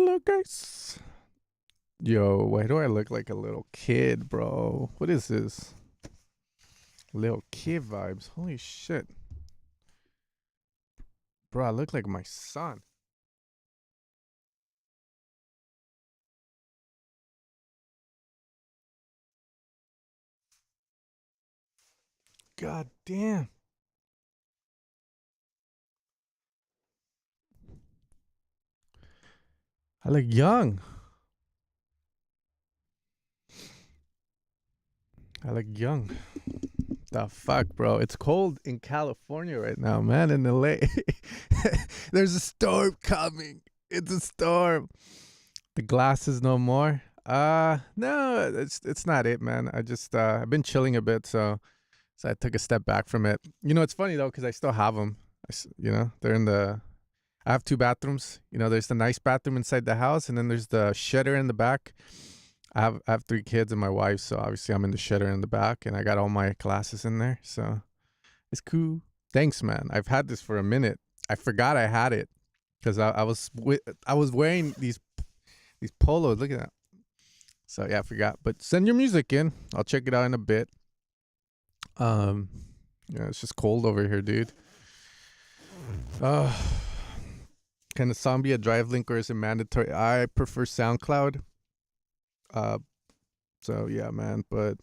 Hello, guys. Yo, why do I look like a little kid, bro? What is this? Little kid vibes. Holy shit. Bro, I look like my son. God damn. I look young. I look young. The fuck, bro? It's cold in California right now, man. In LA, there's a storm coming. It's a storm. The glass is no more. No, it's not it, man. I just I've been chilling a bit, so I took a step back from it. You know, it's funny though because I still have them. You know, they're in the. I have two bathrooms. You know, there's the nice bathroom inside the house, and then there's the shitter in the back. I have three kids and my wife, so obviously I'm in the shitter in the back, and I got all my glasses in there, so it's cool. Thanks, man. I've had this for a minute. I forgot I had it because I was wearing these polos. Look at that. So yeah, I forgot. But send your music in. I'll check it out in a bit. Yeah, it's just cold over here, dude. Can the song be a drive link or is it mandatory? I prefer SoundCloud. So yeah, man. But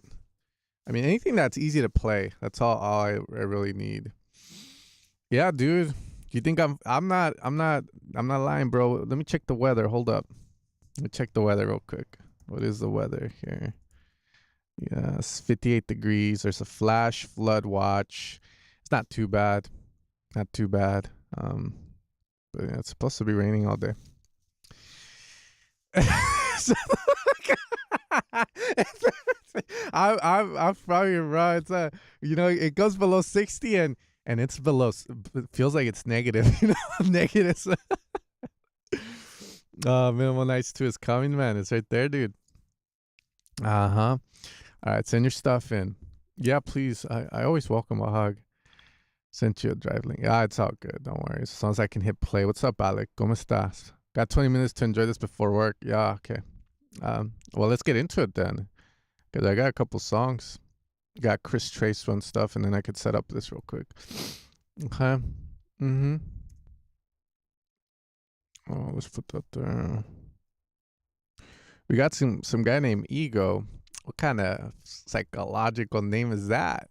I mean, anything that's easy to play. That's all I really need. Yeah, dude. You think I'm not lying, bro. Let me check the weather. Hold up. Let me check the weather real quick. What is the weather here? Yes, 58 degrees. There's a flash flood watch. It's not too bad. Not too bad. But yeah, it's supposed to be raining all day. I'm probably right. It's you know, it goes below 60 and it's below. It feels like it's negative. You know, negative. Minimal Nights 2 is coming, man. It's right there, dude. All right, send your stuff in. Yeah, please. I always welcome a hug. Sent you a drive link. Yeah, it's all good. Don't worry. As long as I can hit play. What's up, Alec? ¿Cómo estás? Got 20 minutes to enjoy this before work. Yeah, okay. Well, let's get into it then. Because I got a couple songs. Got Chris Trace one stuff, and then I could set up this real quick. Okay. Oh, let's put that there. We got some guy named Ego. What kind of psychological name is that?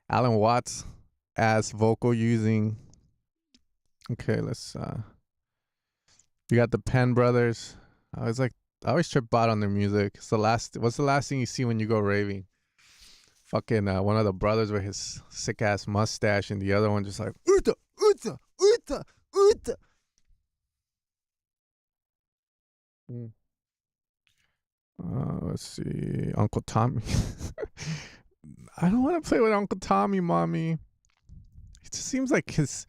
Alan Watts as vocal using. Okay, let's you got the Penn Brothers. I always trip out on their music. What's the last thing you see when you go raving? Fucking one of the brothers with his sick ass mustache and the other one just like Uta, Uta, Uta, Uta. Let's see. Uncle Tommy. I don't want to play with Uncle Tommy, mommy. It just seems like his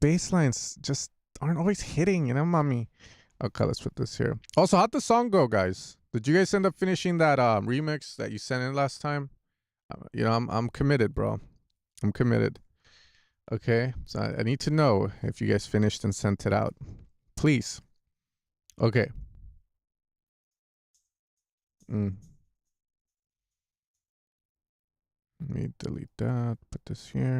bass lines just aren't always hitting, you know, mommy. Okay, let's put this here. Also, how'd the song go, guys? Did you guys end up finishing that remix that you sent in last time? You know, I'm committed, bro. I'm committed. Okay, so I need to know if you guys finished and sent it out. Please. Okay. Let me delete that. Put this here.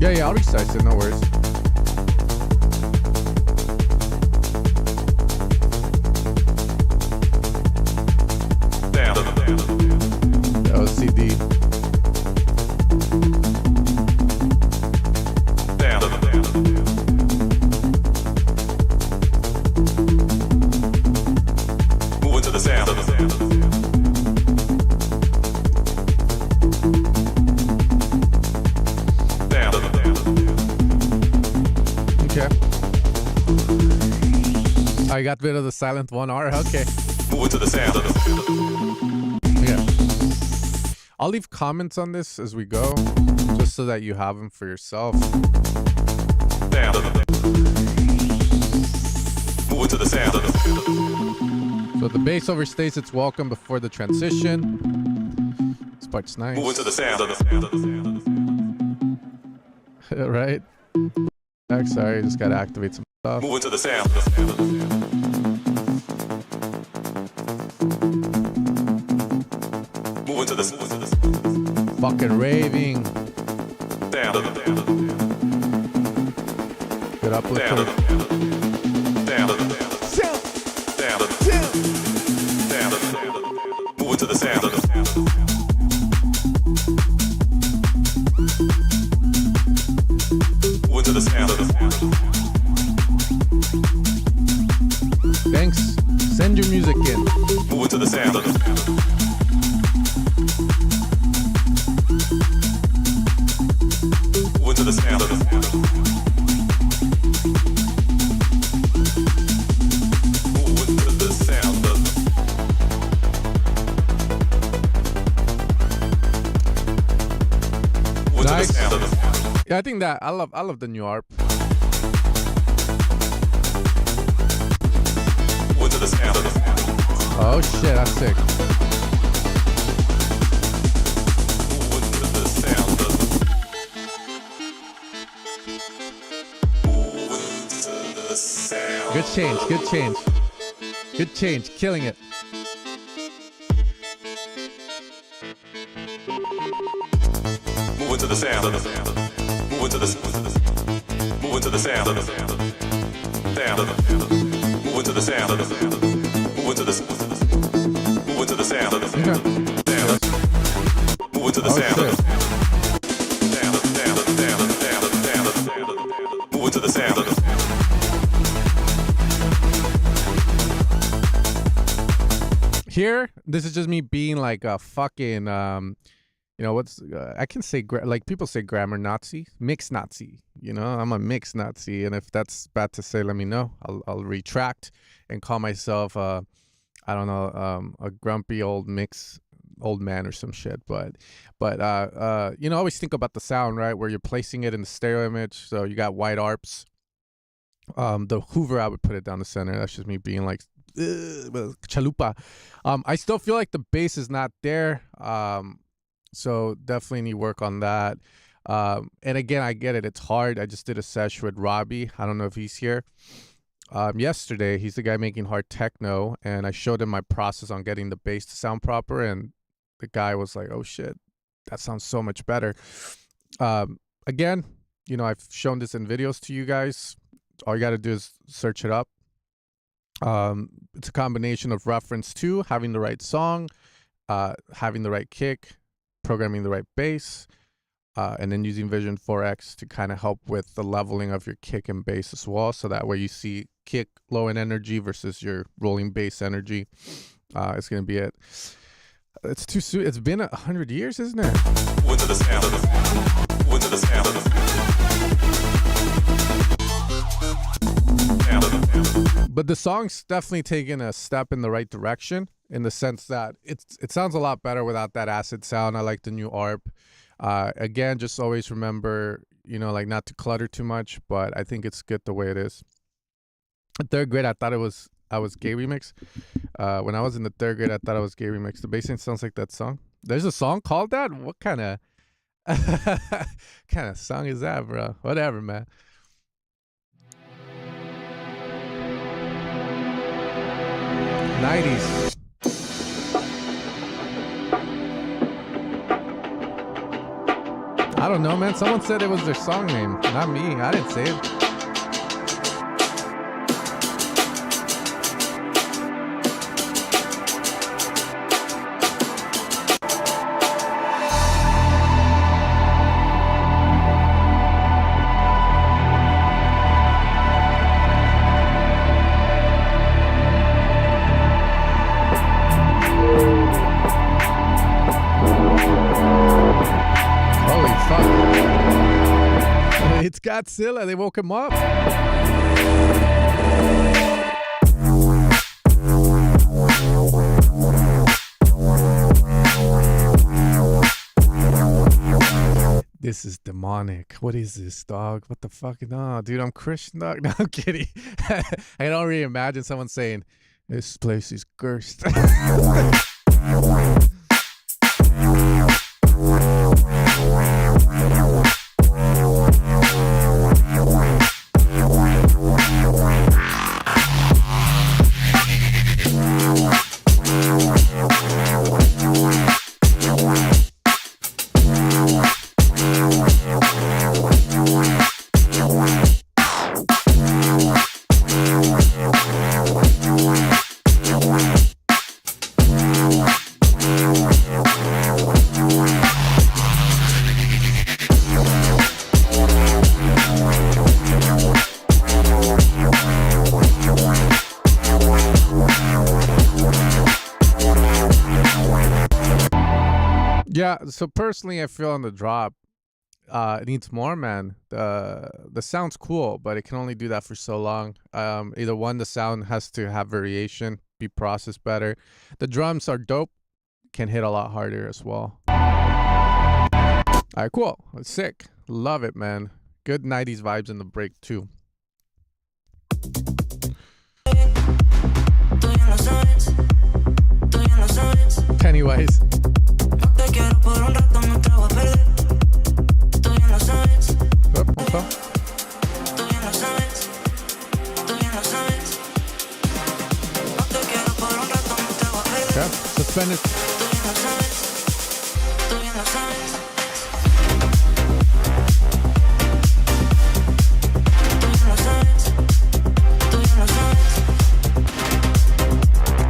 Yeah, I'll resize it, no worries. The OCD. Moving to the sound. I got rid of the silent 1R. Okay. Moving to the sound. Yeah. I'll leave comments on this as we go, just so that you have them for yourself. Moving to the sound. So the bass overstays its welcome before the transition. part's nice. Moving to the sound. Right? Sorry, just gotta activate some stuff. Moving to the sound. Moving to the sound. Fucking raving. Good uplift. Moving to the sound. Moving to the sound. Thanks. Send your music in. Moving to the sound. Moving to the sound. Nice. Yeah, I think that I love the new ARP. Oh shit, that's sick. Good change, good change. Good change, killing it. Moving to the sound. Moving to the moving to the sound. Sound. Moving to the sound. Moving to the moving to the sound. Okay. Moving to the sound. Moving to the sound. Here, this is just me being like a fucking you know what's I can say like people say grammar Nazi, mix Nazi. You know, I'm a mix Nazi, and if that's bad to say, let me know. I'll retract and call myself I don't know a grumpy old man or some shit. But you know, always think about the sound, right? Where you're placing it in the stereo image. So you got white arps. The Hoover, I would put it down the center. That's just me being like chalupa. I still feel like the bass is not there. So definitely need work on that. And again, I get it. It's hard. I just did a sesh with Robbie. I don't know if he's here. Yesterday, he's the guy making hard techno, and I showed him my process on getting the bass to sound proper, and the guy was like, "Oh shit, that sounds so much better." Again, you know, I've shown this in videos to you guys. All you got to do is search it up. It's a combination of reference to having the right song, having the right kick, programming the right bass, and then using Vision 4X to kind of help with the leveling of your kick and bass as well. So that way you see kick low in energy versus your rolling bass energy. It's going to be it. It's too soon. It's been 100 years, isn't it? Went to the sound. Went to the sound. But the song's definitely taken a step in the right direction, in the sense that it sounds a lot better without that acid sound. I like the new ARP. Again, just always remember, you know, like not to clutter too much, but I think it's good the way it is. In third grade, I thought I was gay remix. When I was in the third grade, I thought I was gay remix. The bass line sounds like that song. There's a song called that? What kind of kind of song is that, bro? Whatever, man. '90s. I don't know, man. Someone said it was their song name, not me. I didn't say it. It's Godzilla. They woke him up. This is demonic. What is this, dog? What the fuck? No, dude, I'm Christian, dog. No, I'm kidding. I can already imagine someone saying, "This place is cursed." Yeah, so personally, I feel on the drop, it needs more, man. The sound's cool, but it can only do that for so long. Either one, the sound has to have variation, be processed better. The drums are dope, can hit a lot harder as well. All right, cool. It's sick. Love it, man. Good 90s vibes in the break, too. Pennywise. Okay, suspended.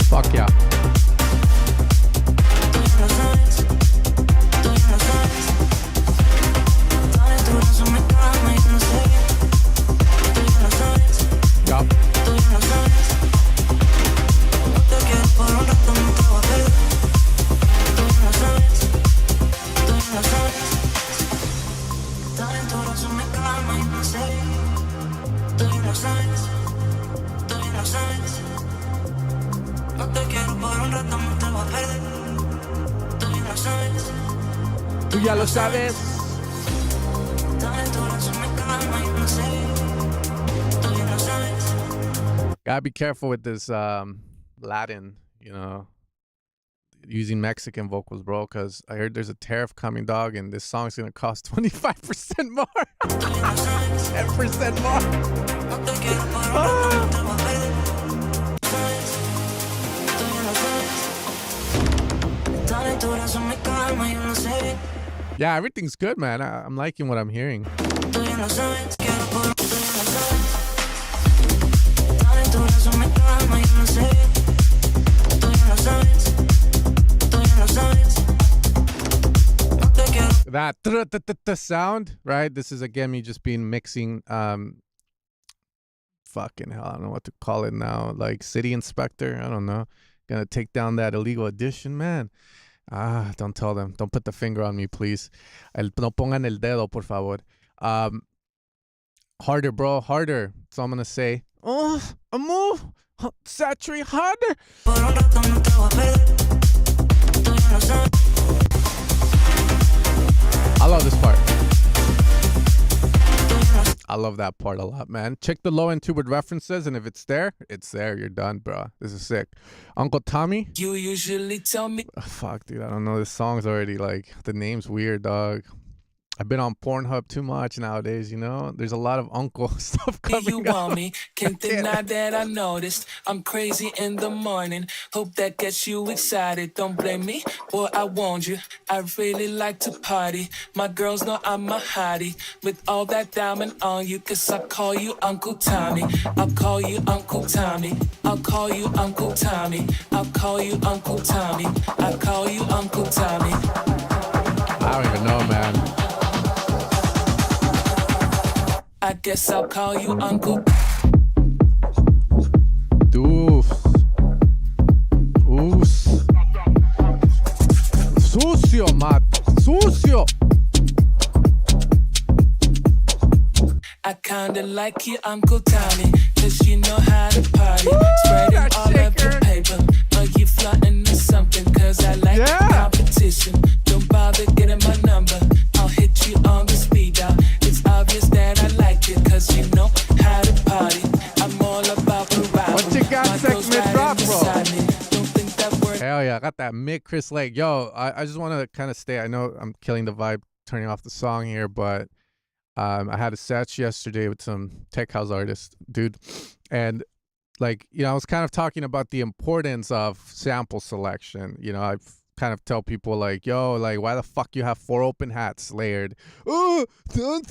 Fuck yeah. Yup. Tú ya lo sabes. Gotta be careful with this Latin, using Mexican vocals, bro, because I heard there's a tariff coming, dog, and this song's gonna cost 25% more. 10% more. Yeah, everything's good, man. I'm liking what I'm hearing. That sound, right? This is again me just being mixing fucking hell, I don't know what to call it now. Like city inspector, I don't know. Gonna take down that illegal addition, man. Don't tell them. Don't put the finger on me, please. No pongan el dedo, por favor. Harder, bro. Harder. That's all I'm gonna say. Oh, amor. Saturate harder. I love this part. I love that part a lot, man. Check the low end tube with references, and if it's there, it's there. You're done, bro. This is sick. Uncle Tommy. You usually tell me. Fuck, dude. I don't know. This song's already like the name's weird, dog. I've been on Pornhub too much nowadays, There's a lot of uncle stuff coming You up. want me? Can't deny that I noticed. I'm crazy in the morning. Hope that gets you excited. Don't blame me, boy, I warned you. I really like to party. My girls know I'm a hottie. With all that diamond on you, 'cause I call you Uncle Tommy. I'll call you Uncle Tommy. I'll call you Uncle Tommy. I'll call you Uncle Tommy. I'll call you Uncle Tommy. I don't even know, man. I guess I'll call you Uncle. Oof. Us. Sucio, Matt. Sucio. I kinda like you, Uncle Tommy, 'cause you know how to party. Spreading all of the paper. Are you flying or something? 'Cause I like competition. Don't bother getting my number. I'll hit you on the speed dial. It's obvious that I like it, 'cause you know how to party. I'm all about variety. What you got, segment drop, bro? Don't think that word. Hell yeah, I got that mid Chris Lake. Yo, I just want to kind of stay. I know I'm killing the vibe, turning off the song here, but I had a set yesterday with some tech house artists, dude, and I was kind of talking about the importance of sample selection. I've kind of tell people why the fuck you have 4 open hats layered? Oh, son,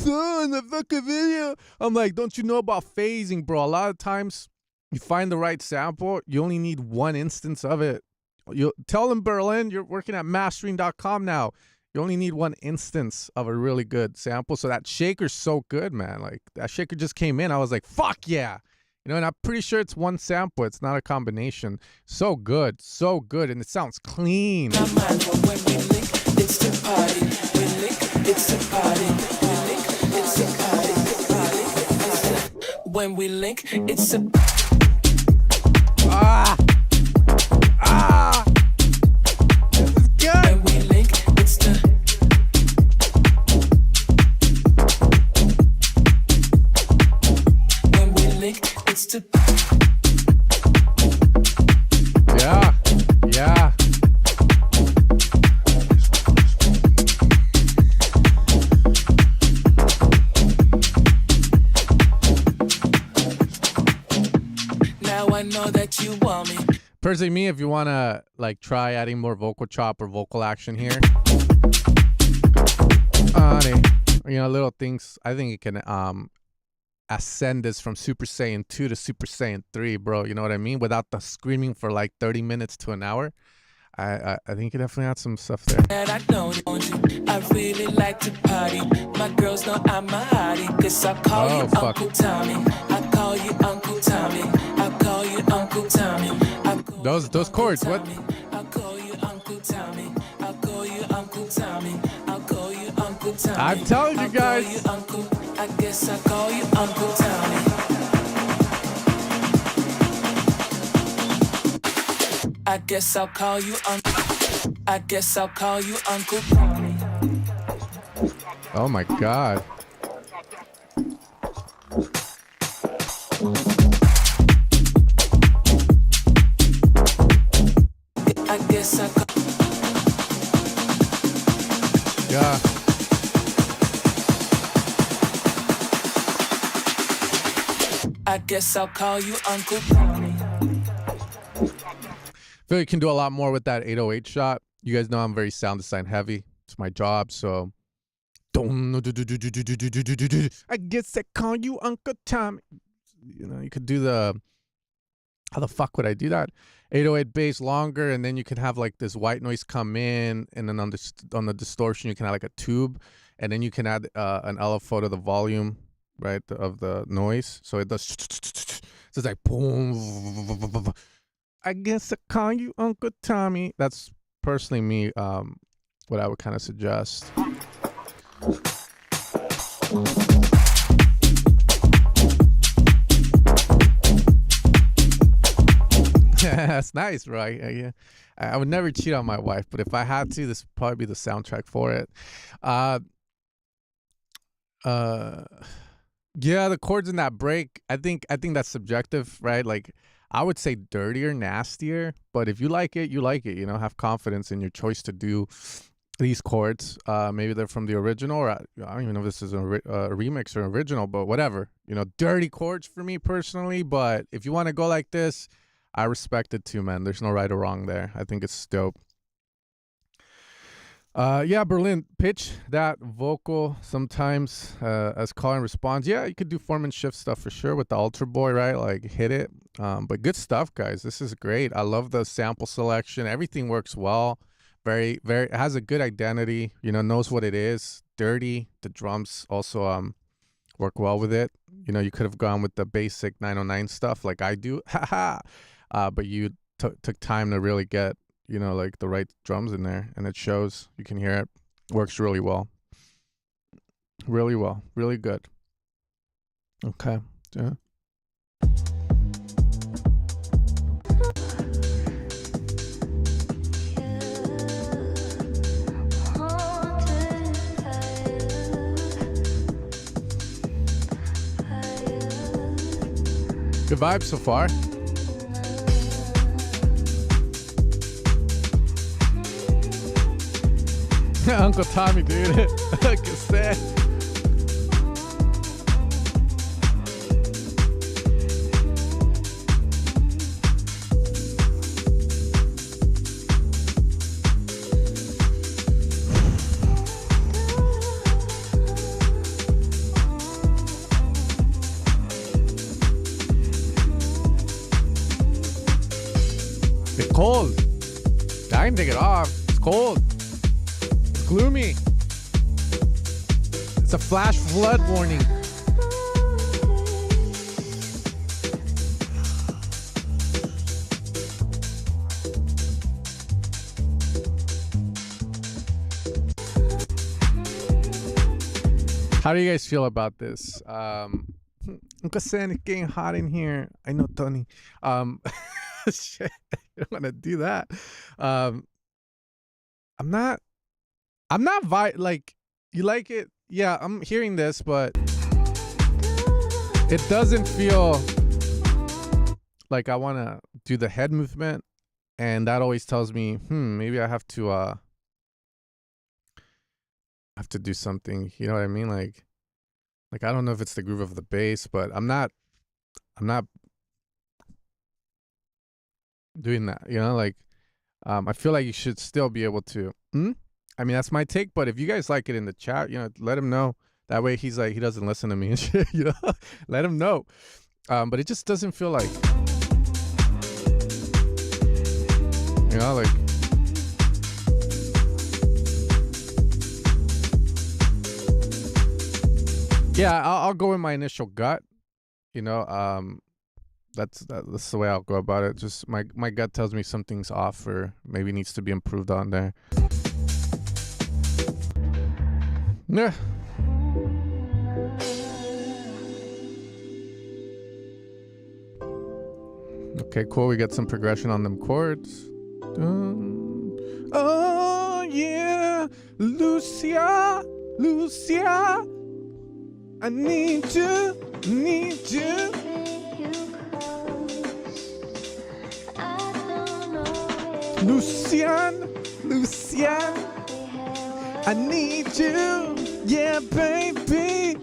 the fucking video. I'm like, don't you know about phasing, bro? A lot of times you find the right sample, you only need one instance of it. You tell them, Berlin, you're working at mastering.com now. You only need one instance of a really good sample. So that shaker's so good, man. Like that shaker just came in. I was like, fuck yeah. And I'm pretty sure it's one sample. It's not a combination. So good. And it sounds clean. My mind, when we link, they it's the party. We link, it's the party. We link, it's the party. Party, it's the. When we link, it's the. This is good. When we link, it's the. When we link, it's the. Yeah. Now I know that you want me. Personally, me, if you want to like try adding more vocal chop or vocal action here, little things, I think it can ascend this from Super Saiyan 2 to Super Saiyan 3, bro. You know what I mean? Without the screaming for like 30 minutes to an hour. I think you definitely had some stuff there. And I don't want you. I really like to party. My girls know I'm a hottie. Cause I call you fuck. Uncle Tommy. I call you Uncle Tommy. I call you Uncle Tommy. Those chords, what? I call you Uncle Tommy. I call you Uncle Tommy. I call you Uncle Tommy. I'm telling you guys. I call you Uncle. I guess I call you Uncle Tommy. I guess I'll call you Uncle. I guess I'll call you Uncle Tommy. Oh my God. I guess I call. Yeah. I guess I'll call you Uncle Tommy. Feel you can do a lot more with that 808 shot. You guys know I'm very sound design heavy. It's my job, so. I guess I call you Uncle Tommy. You know, you could do the. How the fuck would I do that? 808 bass longer, and then you can have like this white noise come in, and then on the distortion you can have like a tube, and then you can add an LFO to the volume, right, of the noise, so it does. So it's like boom. I guess I call you Uncle Tommy. That's personally me. What I would kind of suggest. That's nice, right? Yeah. I would never cheat on my wife, but if I had to, this would probably be the soundtrack for it. Yeah, the chords in that break, I think that's subjective, right? Like, I would say dirtier, nastier, but if you like it, you like it. You know, have confidence in your choice to do these chords. Maybe they're from the original, or I don't even know if this is a remix or original, but whatever. You know, dirty chords for me personally, but if you want to go like this, I respect it too, man. There's no right or wrong there. I think it's dope. Yeah, Berlin, pitch that vocal sometimes as call and response. Yeah, you could do form and shift stuff for sure with the Ultra Boy, right? Like hit it. But good stuff, guys. This is great. I love the sample selection. Everything works well. Very, very, it has a good identity, you know, knows what it is. Dirty. The drums also work well with it. You know, you could have gone with the basic 909 stuff like I do. But you took time to really get, you know, like the right drums in there, and it shows. You can hear it. Works really well. Really well. Really good. Okay. Yeah. Good vibes so far. Uncle Tommy, dude. Cassette. It's cold. I can take it off. It's cold. Gloomy. It's a flash flood warning. How do you guys feel about this? Because it's getting hot in here. I know, Tony. Shit, I don't want to do that. I'm not like, you like it? Yeah, I'm hearing this, but it doesn't feel like I want to do the head movement, and that always tells me, maybe I have to do something. You know what I mean? Like I don't know if it's the groove of the bass, but I'm not doing that. You know, like I feel like you should still be able to. I mean, that's my take, but if you guys like it in the chat, you know, let him know. That way he's like, he doesn't listen to me and shit, you know? Let him know. But it just doesn't feel like, you know, like, yeah, I'll go with my initial gut, you know. That's the way I'll go about it. Just my gut tells me something's off or maybe needs to be improved on there. Yeah. Okay, cool. We got some progression on them chords. Oh yeah, Lucia, I need you. Lucian, I need you, yeah, baby.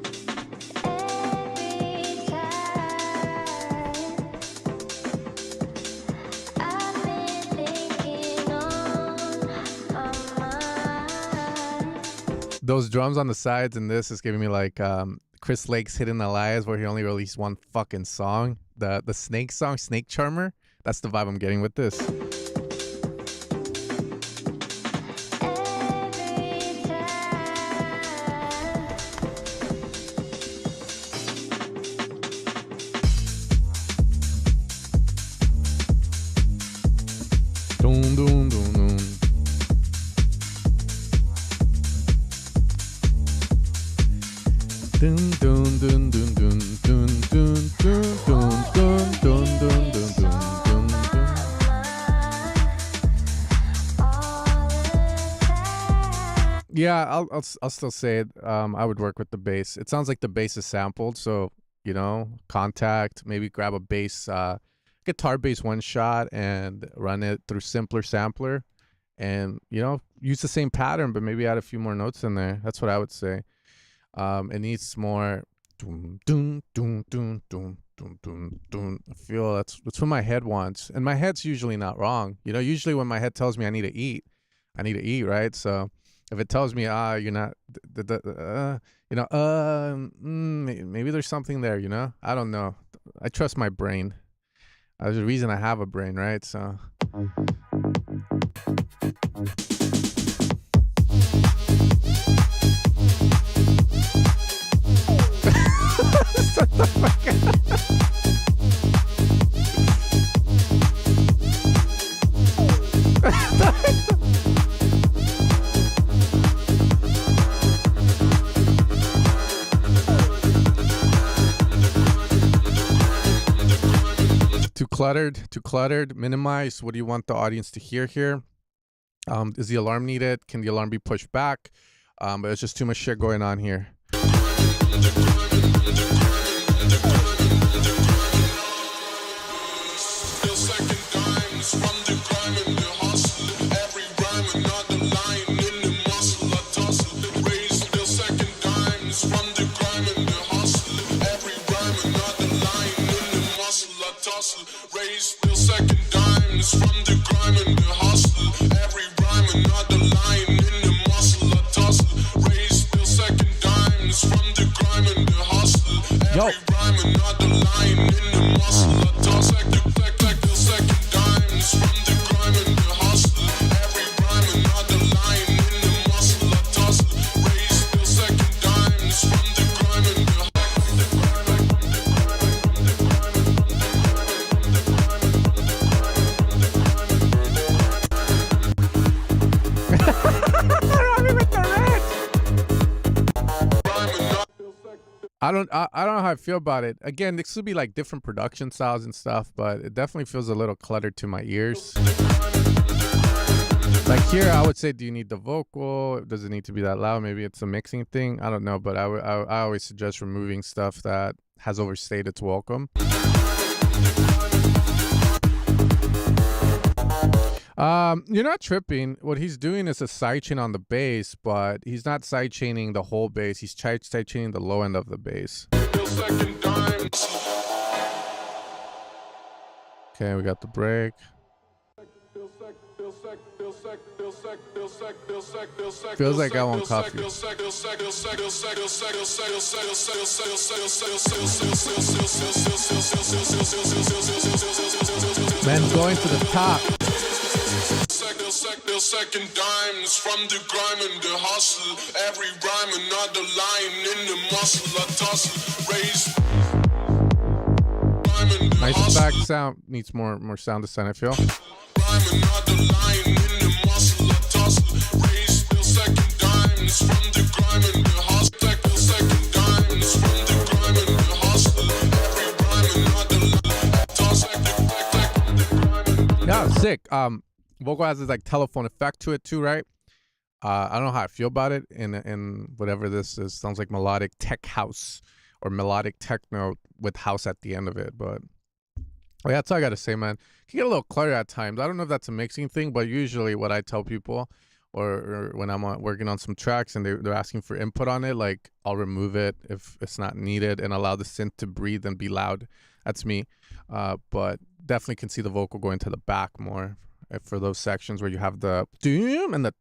Those drums on the sides in this is giving me like Chris Lake's Hidden Alive, where he only released one fucking song. The Snake song, Snake Charmer. That's the vibe I'm getting with this. Dun, dun, dun, dun. Dun, dun, dun, dun, dun, dun, dun, dun, dun, dun, dun, dun, dun, dun. Yeah, I'll still say it. I would work with the bass. It sounds like the bass is sampled, so you know, contact. Maybe grab a bass, guitar bass one shot and run it through simpler sampler, and you know, use the same pattern, but maybe add a few more notes in there. That's what I would say. It needs more. Dun, dun, dun, dun, dun, dun, dun, dun. I feel that's what my head wants, and my head's usually not wrong. You know, usually when my head tells me I need to eat, right? So if it tells me you're not, you know, maybe there's something there. You know, I don't know. I trust my brain. There's a reason I have a brain, right? So. Shut the fuck Too cluttered, minimize. What do you want the audience to hear here? Is the alarm needed? Can the alarm be pushed back? But it's just too much shit going on here. Raise real second dimes from the grime and the hustle. Every rhyme another line in the muscle or tussle. Raise real second dimes from the grime and the hustle. Every rhyme another I don't know how I feel about it. Again, this could be like different production styles and stuff, but it definitely feels a little cluttered to my ears. Like here, I would say, do you need the vocal? Does it need to be that loud? Maybe it's a mixing thing. I don't know, but I always suggest removing stuff that has overstayed its welcome. You're not tripping. What he's doing is a sidechain on the bass, but he's not sidechaining the whole bass. He's sidechaining the low end of the bass. Okay, we got the break. Feels like I want coffee. Man, going to the top. Second dimes from the grime and the hustle. Every rhyme another line in the muscle. I tussle, raise. Nice back sound. Needs more sound design, I feel. Rhyme another line in the muscle. I tussle, raise. Second dimes from the grime and the hustle. Second dimes from the grime and the hustle. Every rhyme another line. Yeah, sick. Vocal has this like telephone effect to it too, right? I don't know how I feel about it in whatever this is. Sounds like melodic tech house or melodic techno with house at the end of it. But that's all I gotta say, man. It can get a little cluttered at times. I don't know if that's a mixing thing, but usually what I tell people, or when I'm working on some tracks and they're asking for input on it, like I'll remove it if it's not needed and allow the synth to breathe and be loud. That's me. But definitely can see the vocal going to the back more. For those sections where you have the doom and the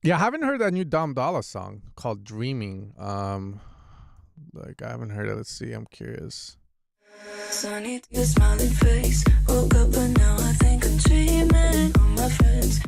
yeah, I haven't heard that new Dom Dollar song called Dreaming. Like I haven't heard it. Let's see. I'm curious. Sunny, your smiling face. Woke up and now I think I'm dreaming on my friends.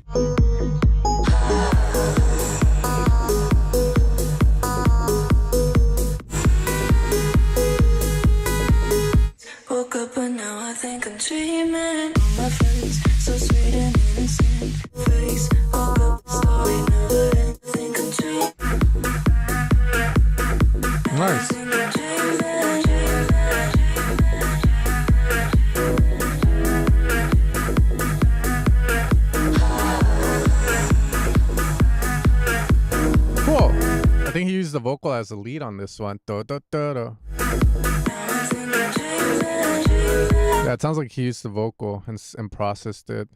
Woke up and now I think I'm dreaming on my face. So sweet and innocent face. Woke up, story never ends. Think I'm dreaming. Nice. Cool. I think he used the vocal as a lead on this one. Yeah, it sounds like he used the vocal and processed it.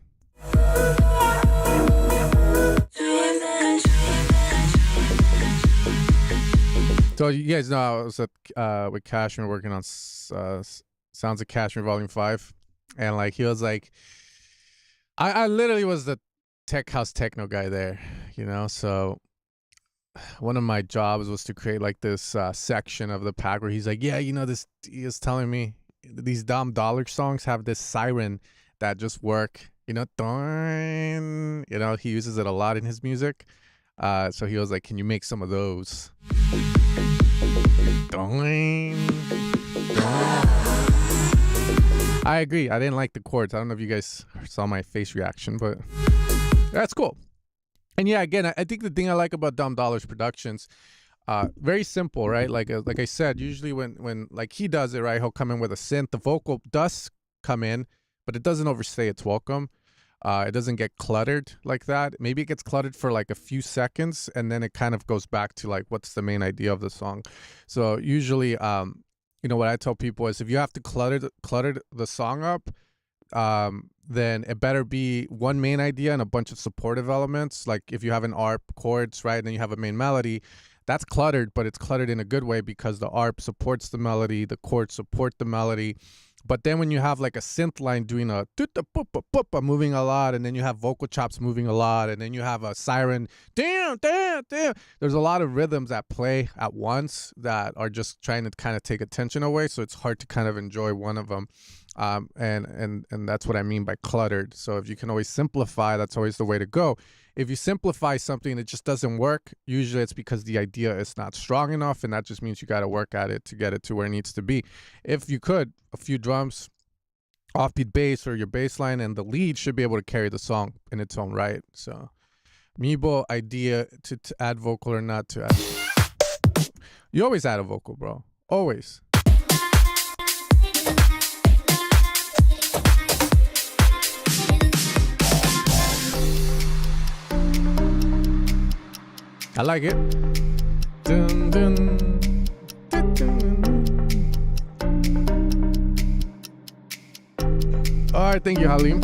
So you guys know I was with Cashmere working on Sounds of Cashmere Volume 5. And like he was like, I literally was the tech house techno guy there, you know? So one of my jobs was to create like this section of the pack where he's like, yeah, you know, he is telling me these Dom Dollar songs have this siren that just work, you know, he uses it a lot in his music. So he was like, can you make some of those? I agree. I didn't like the chords. I don't know if you guys saw my face reaction, but that's cool. And yeah, again, I think the thing I like about Dom Dollar's productions, very simple, right? Like I said, usually when like he does it, right, he'll come in with a synth. The vocal does come in, but it doesn't overstay its welcome. It doesn't get cluttered like that. Maybe it gets cluttered for like a few seconds, and then it kind of goes back to like what's the main idea of the song. So usually, you know, what I tell people is if you have to clutter the song up, then it better be one main idea and a bunch of supportive elements. Like if you have an ARP, chords, right, and then you have a main melody, that's cluttered, but it's cluttered in a good way because the ARP supports the melody, the chords support the melody. But then when you have like a synth line doing a moving a lot, and then you have vocal chops moving a lot, and then you have a siren, damn, there's a lot of rhythms at play at once that are just trying to kind of take attention away. So it's hard to kind of enjoy one of them. And that's what I mean by cluttered. So if you can always simplify, that's always the way to go. If you simplify something and it just doesn't work, usually it's because the idea is not strong enough, and that just means you got to work at it to get it to where it needs to be. If you could, a few drums, offbeat bass, or your bass line, and the lead should be able to carry the song in its own right. So, Mibo idea to add vocal or not to add. You always add a vocal, bro. Always. I like it. Dun, dun, dun, dun. All right, thank you, Halim.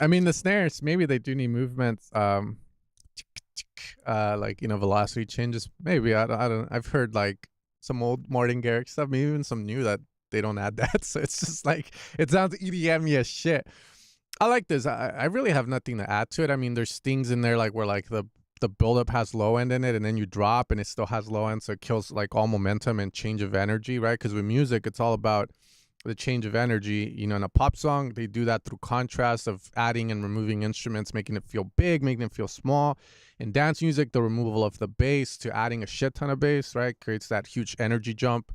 I mean, the snares, maybe they do need movements, like, velocity changes. Maybe, I don't, I've heard like some old Martin Garrix stuff, maybe even some new that they don't add that. So it's just like, it sounds EDM-y as shit. I like this. I really have nothing to add to it. I mean, there's things in there like where like the buildup has low end in it and then you drop and it still has low end. So it kills like all momentum and change of energy, right? Because with music, it's all about the change of energy. In a pop song, they do that through contrast of adding and removing instruments, making it feel big, making it feel small. In dance music, the removal of the bass to adding a shit ton of bass, right, creates that huge energy jump.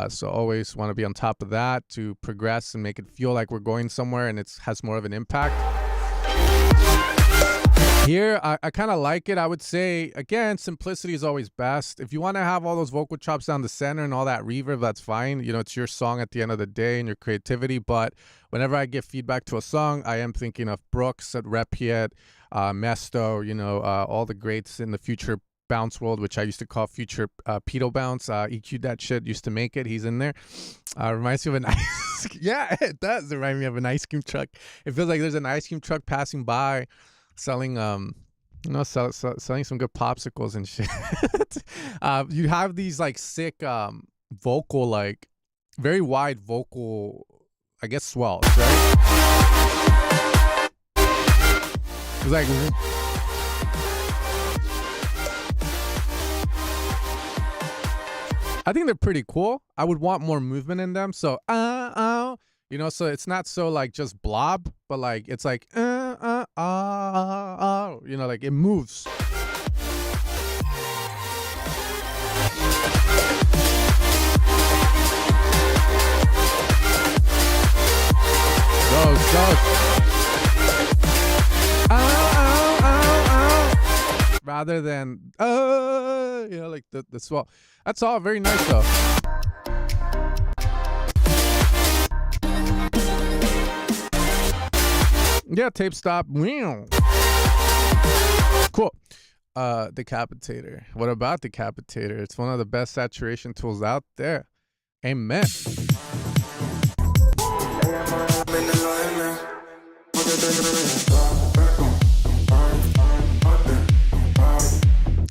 So always want to be on top of that to progress and make it feel like we're going somewhere and it has more of an impact. Here, I kind of like it. I would say, again, simplicity is always best. If you want to have all those vocal chops down the center and all that reverb, that's fine. It's your song at the end of the day and your creativity. But whenever I give feedback to a song, I am thinking of Brooks, at Repiet, Mesto, all the greats in the future bounce world, which I used to call future pedo bounce. EQ that shit, used to make it. He's in there. Reminds me of an ice. Yeah, it does remind me of an ice cream truck. It feels like there's an ice cream truck passing by, selling selling some good popsicles and shit. You have these like sick vocal, like very wide vocal, I guess, swells, right? It's like, I think they're pretty cool. I would want more movement in them. So so it's not so like just blob, but like it's like like it moves. Goes. Rather than like the swell. That's all very nice though. Yeah, tape stop. Cool. Decapitator. What about Decapitator? It's one of the best saturation tools out there. Amen.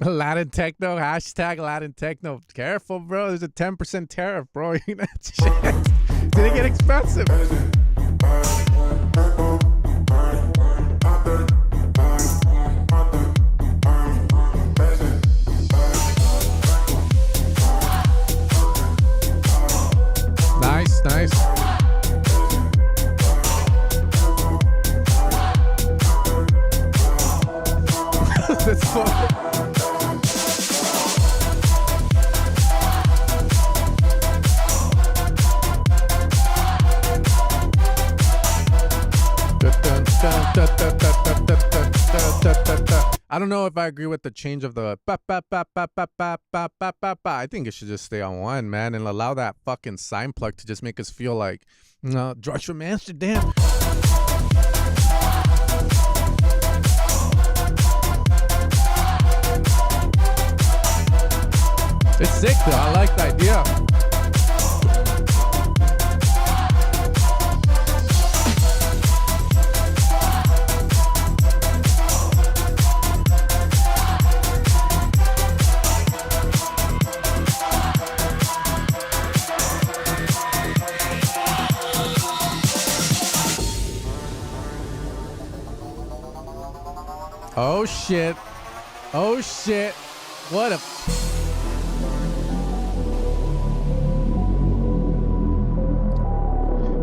Latin Techno, hashtag Latin Techno. Careful, bro. There's a 10% tariff, bro. Did it get expensive? Nice. That's fun. I don't know if I agree with the change of the I think it should just stay on one, man, and allow that fucking sign plug to just make us feel like, Drugs from Amsterdam. It's sick though. I like the idea. Oh shit. Oh shit. What a...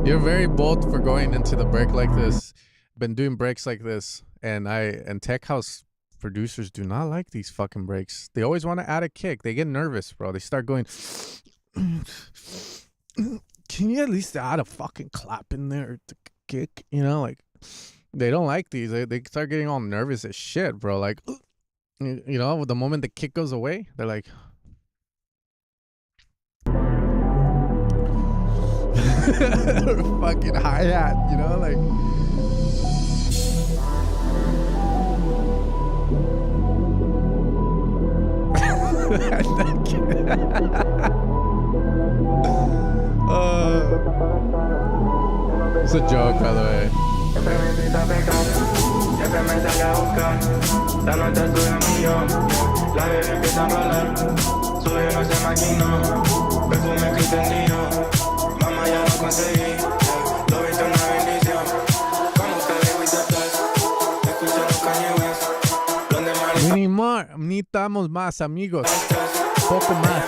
You're very bold for going into the break like this. Been doing breaks like this, and tech house producers do not like these fucking breaks. They always want to add a kick. They get nervous, bro. They start going, can you at least add a fucking clap in there to kick? You know, like, they don't like these. They start getting all nervous as shit, bro. Like, you know, the moment the kick goes away, they're like, fucking hi-hat, you know, like. It's a joke, by the way. We need more. Necesitamos más, amigos. Poco más.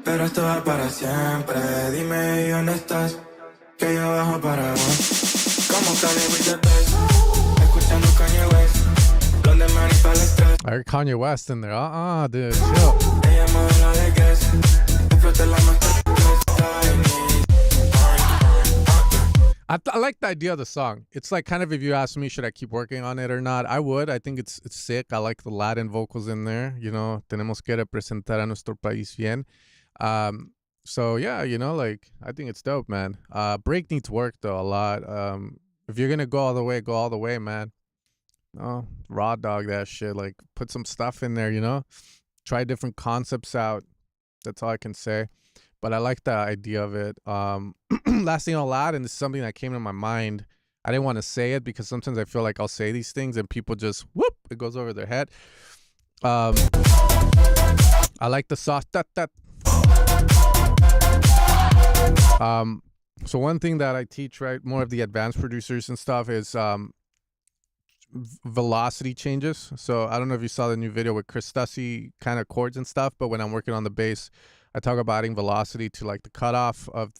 Pero esto va para siempre. Dime dónde estás, que yo bajo para vos. Como Cali with the best. Escuchando Kanye West. Donde manifa el estrés. I heard Kanye West in there. Dude, chill. Ella modela de guest. Explota la masterclass. I like the idea of the song. It's like kind of, if you ask me, should I keep working on it or not? I would. I think it's sick. I like the Latin vocals in there. You know, tenemos que representar a nuestro país bien. So yeah, you know, like, I think it's dope, man. Break needs work though a lot. If you're gonna go all the way, man. Oh, raw dog that shit. Like, put some stuff in there, you know. Try different concepts out. That's all I can say. But I like the idea of it. Last thing I'll add, and this is something that came to my mind. I didn't want to say it because sometimes I feel like I'll say these things and people just whoop, it goes over their head. I like the soft that. So one thing that I teach, right, more of the advanced producers and stuff, is velocity changes. So I don't know if you saw the new video with Chris Stussy kind of chords and stuff, but when I'm working on the bass, I talk about adding velocity to like the cutoff of,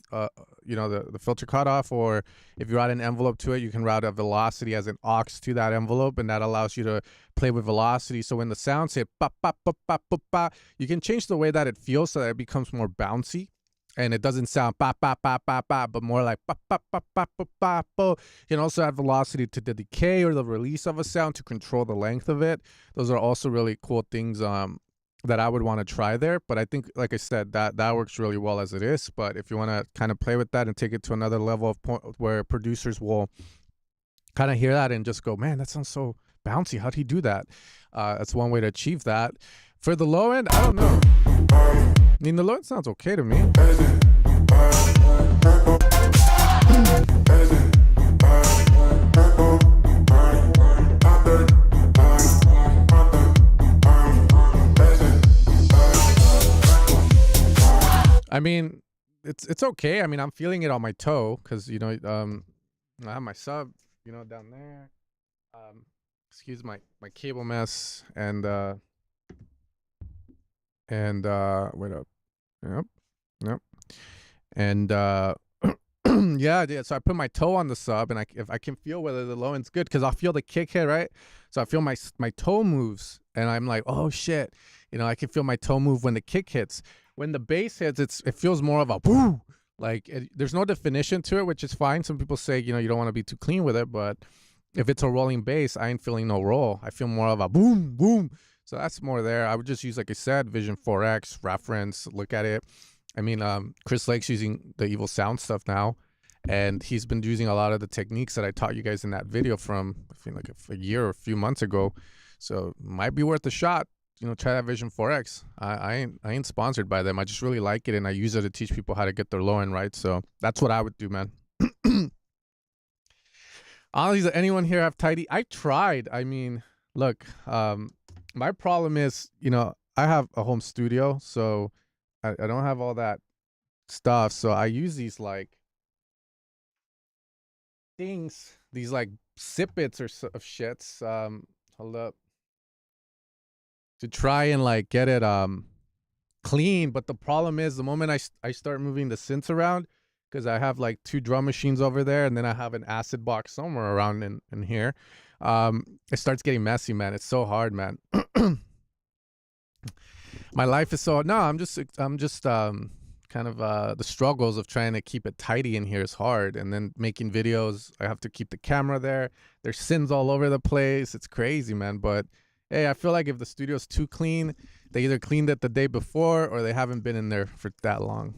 you know, the filter cutoff, or if you add an envelope to it, you can route a velocity as an aux to that envelope, and that allows you to play with velocity. So when the sounds hit, ba, ba, ba, ba, ba, ba, you can change the way that it feels so that it becomes more bouncy. And it doesn't sound ba ba ba ba ba, but more like ba ba ba ba ba ba ba. You can also add velocity to the decay or the release of a sound to control the length of it. Those are also really cool things that I would want to try there. But I think, like I said, that works really well as it is. But if you want to kind of play with that and take it to another level of point where producers will kind of hear that and just go, man, that sounds so bouncy. How'd he do that? That's one way to achieve that. For the low end, I don't know. I mean, the low end sounds okay to me. I mean, it's okay. I mean, I'm feeling it on my toe because, you know, I have my sub, you know, down there. Excuse my cable mess and wait up. Yep. And yeah, so I put my toe on the sub, and if I can feel whether the low end's good, because I'll feel the kick hit, right? So I feel my toe moves, and I'm like, oh shit, you know, I can feel my toe move when the kick hits. When the bass hits, it feels more of a woo. Like, there's no definition to it, which is fine. Some people say, you know, you don't want to be too clean with it, but if it's a rolling bass, I ain't feeling no roll. I feel more of a boom, boom. So that's more there. I would just use, like I said, Vision 4X, reference, look at it. I mean, Chris Lake's using the Evil Sound stuff now, and he's been using a lot of the techniques that I taught you guys in that video from, I think, like a year or a few months ago. So might be worth a shot. You know, try that Vision 4X. I ain't sponsored by them. I just really like it, and I use it to teach people how to get their low end right. So that's what I would do, man. Honestly, does anyone here have tidy? I tried. I mean, look, my problem is, you know, I have a home studio, so I don't have all that stuff, so I use these like things, these like sippets of shits. Hold up, to try and like get it clean. But the problem is the moment I start moving the synths around, because I have like 2 drum machines over there, and then I have an acid box somewhere around in here. It starts getting messy, man. It's so hard, man. My life is so I'm just kind of the struggles of trying to keep it tidy in here is hard, and then making videos, I have to keep the camera there. There's sins all over the place. It's crazy, man. But hey, I feel like if the studio's too clean, they either cleaned it the day before or they haven't been in there for that long.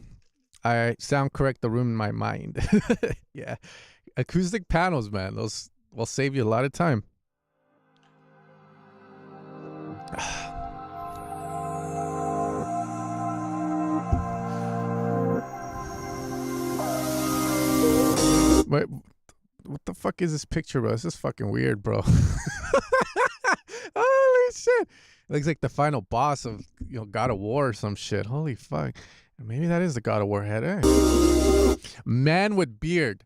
I sound correct the room in my mind. Yeah, acoustic panels, man. Those will save you a lot of time. Wait, what the fuck is this picture, bro? This is fucking weird, bro. Holy shit. It looks like the final boss of, God of War or some shit. Holy fuck. Maybe that is the God of War head, eh? Man with beard.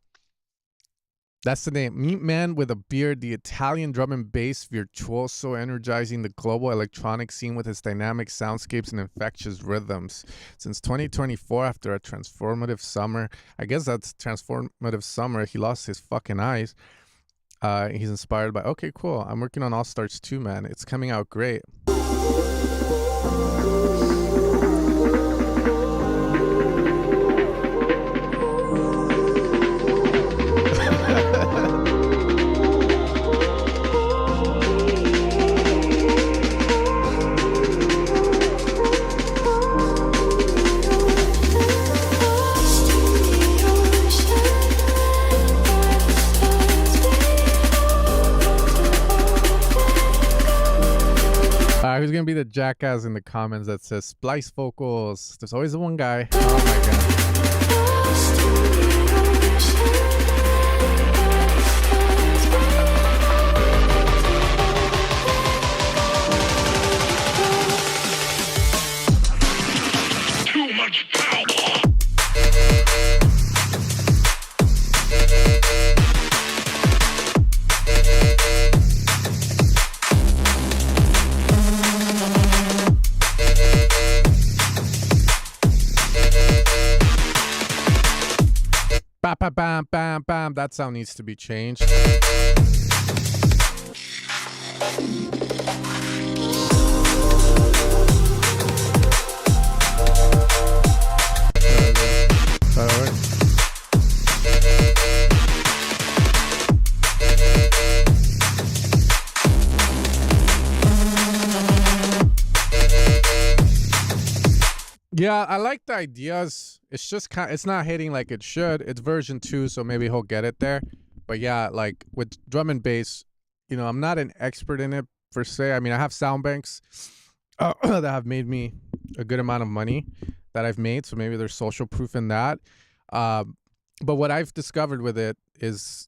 That's the name. Meet Man with a Beard, the Italian drum and bass virtuoso, energizing the global electronic scene with his dynamic soundscapes and infectious rhythms. Since 2024, after a transformative summer, I guess that's transformative summer, he lost his fucking eyes. He's inspired by, okay, cool. I'm working on All Stars 2, man. It's coming out great. Who's gonna be the jackass in the comments that says splice vocals? There's always the one guy. Oh my god. Too much power. Bam, bam, bam, bam, bam. That sound needs to be changed. Yeah, I like the ideas. It's just it's not hitting like it should. It's version 2, so maybe he'll get it there. But yeah, like with drum and bass, I'm not an expert in it per se. I mean, I have SoundBanks that have made me a good amount of money that I've made, so maybe there's social proof in that. But what I've discovered with it is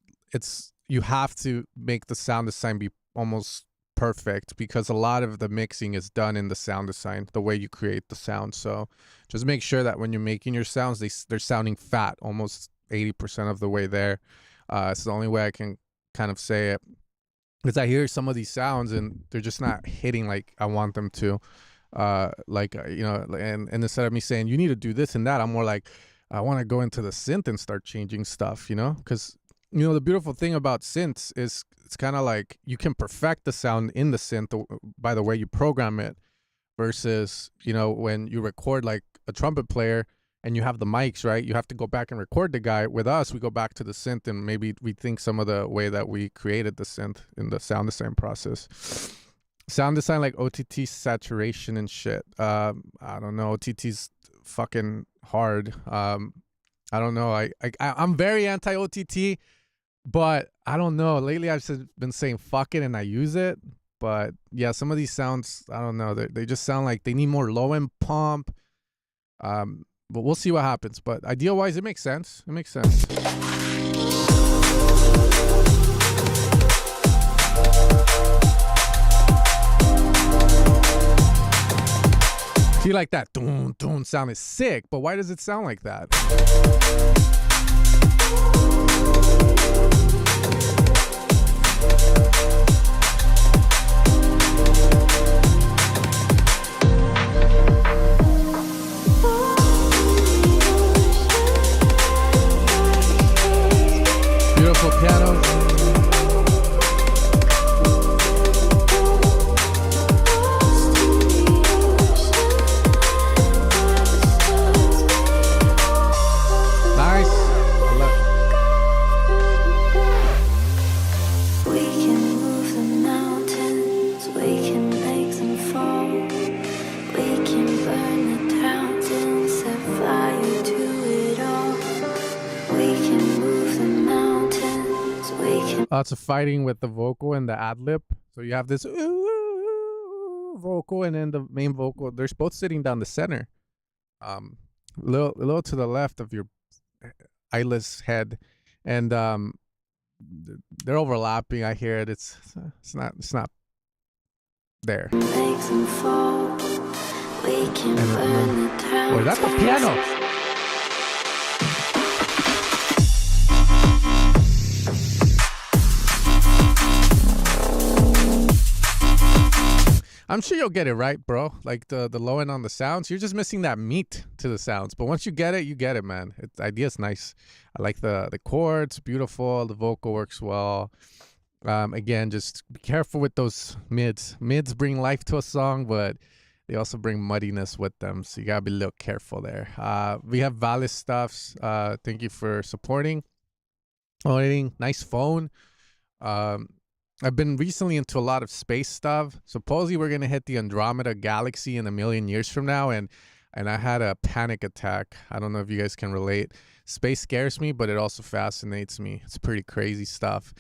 you have to make the sound design be almost perfect, because a lot of the mixing is done in the sound design, the way you create the sound. So just make sure that when you're making your sounds, they're sounding fat almost 80% of the way there. It's the only way I can kind of say it, because I hear some of these sounds and they're just not hitting like I want them to. And instead of me saying you need to do this and that, I'm more like, I want to go into the synth and start changing stuff, because the beautiful thing about synths is it's kind of like you can perfect the sound in the synth by the way you program it, versus, when you record like a trumpet player and you have the mics, right? You have to go back and record the guy. With us, we go back to the synth and maybe we think some of the way that we created the synth in the sound design process. Sound design like OTT saturation and shit. I don't know. OTT's fucking hard. I don't know. I'm very anti-OTT. But I don't know. Lately, I've been saying fuck it and I use it. But yeah, some of these sounds, I don't know. They just sound like they need more low end pump. But we'll see what happens. But idea wise, it makes sense. It makes sense. feel like that dun dun sound is sick, but why does it sound like that? Beautiful piano. Nice. I love it. We can move the mountains, we can make them fall. We can burn the towns and set fire to it all. We can move the mountains, we can. Lots of fighting with the vocal and the ad lib. So you have this vocal and then the main vocal. They're both sitting down the center. A little to the left of your eyeless head, and they're overlapping. I hear it. It's not there. Make them fall. We can burn the towns. Oh, that's a piano. I'm sure you'll get it right, bro. Like the low end on the sounds. You're just missing that meat to the sounds. But once you get it, man. The idea's nice. I like the chords, beautiful. The vocal works well. Again, just be careful with those mids. Mids bring life to a song, but they also bring muddiness with them. So you gotta be a little careful there. We have Valis stuffs. Thank you for supporting. Nice phone. I've been recently into a lot of space stuff. Supposedly we're gonna hit the Andromeda galaxy in a million years from now, and I had a panic attack. I don't know if you guys can relate. Space scares me, but it also fascinates me. It's pretty crazy stuff.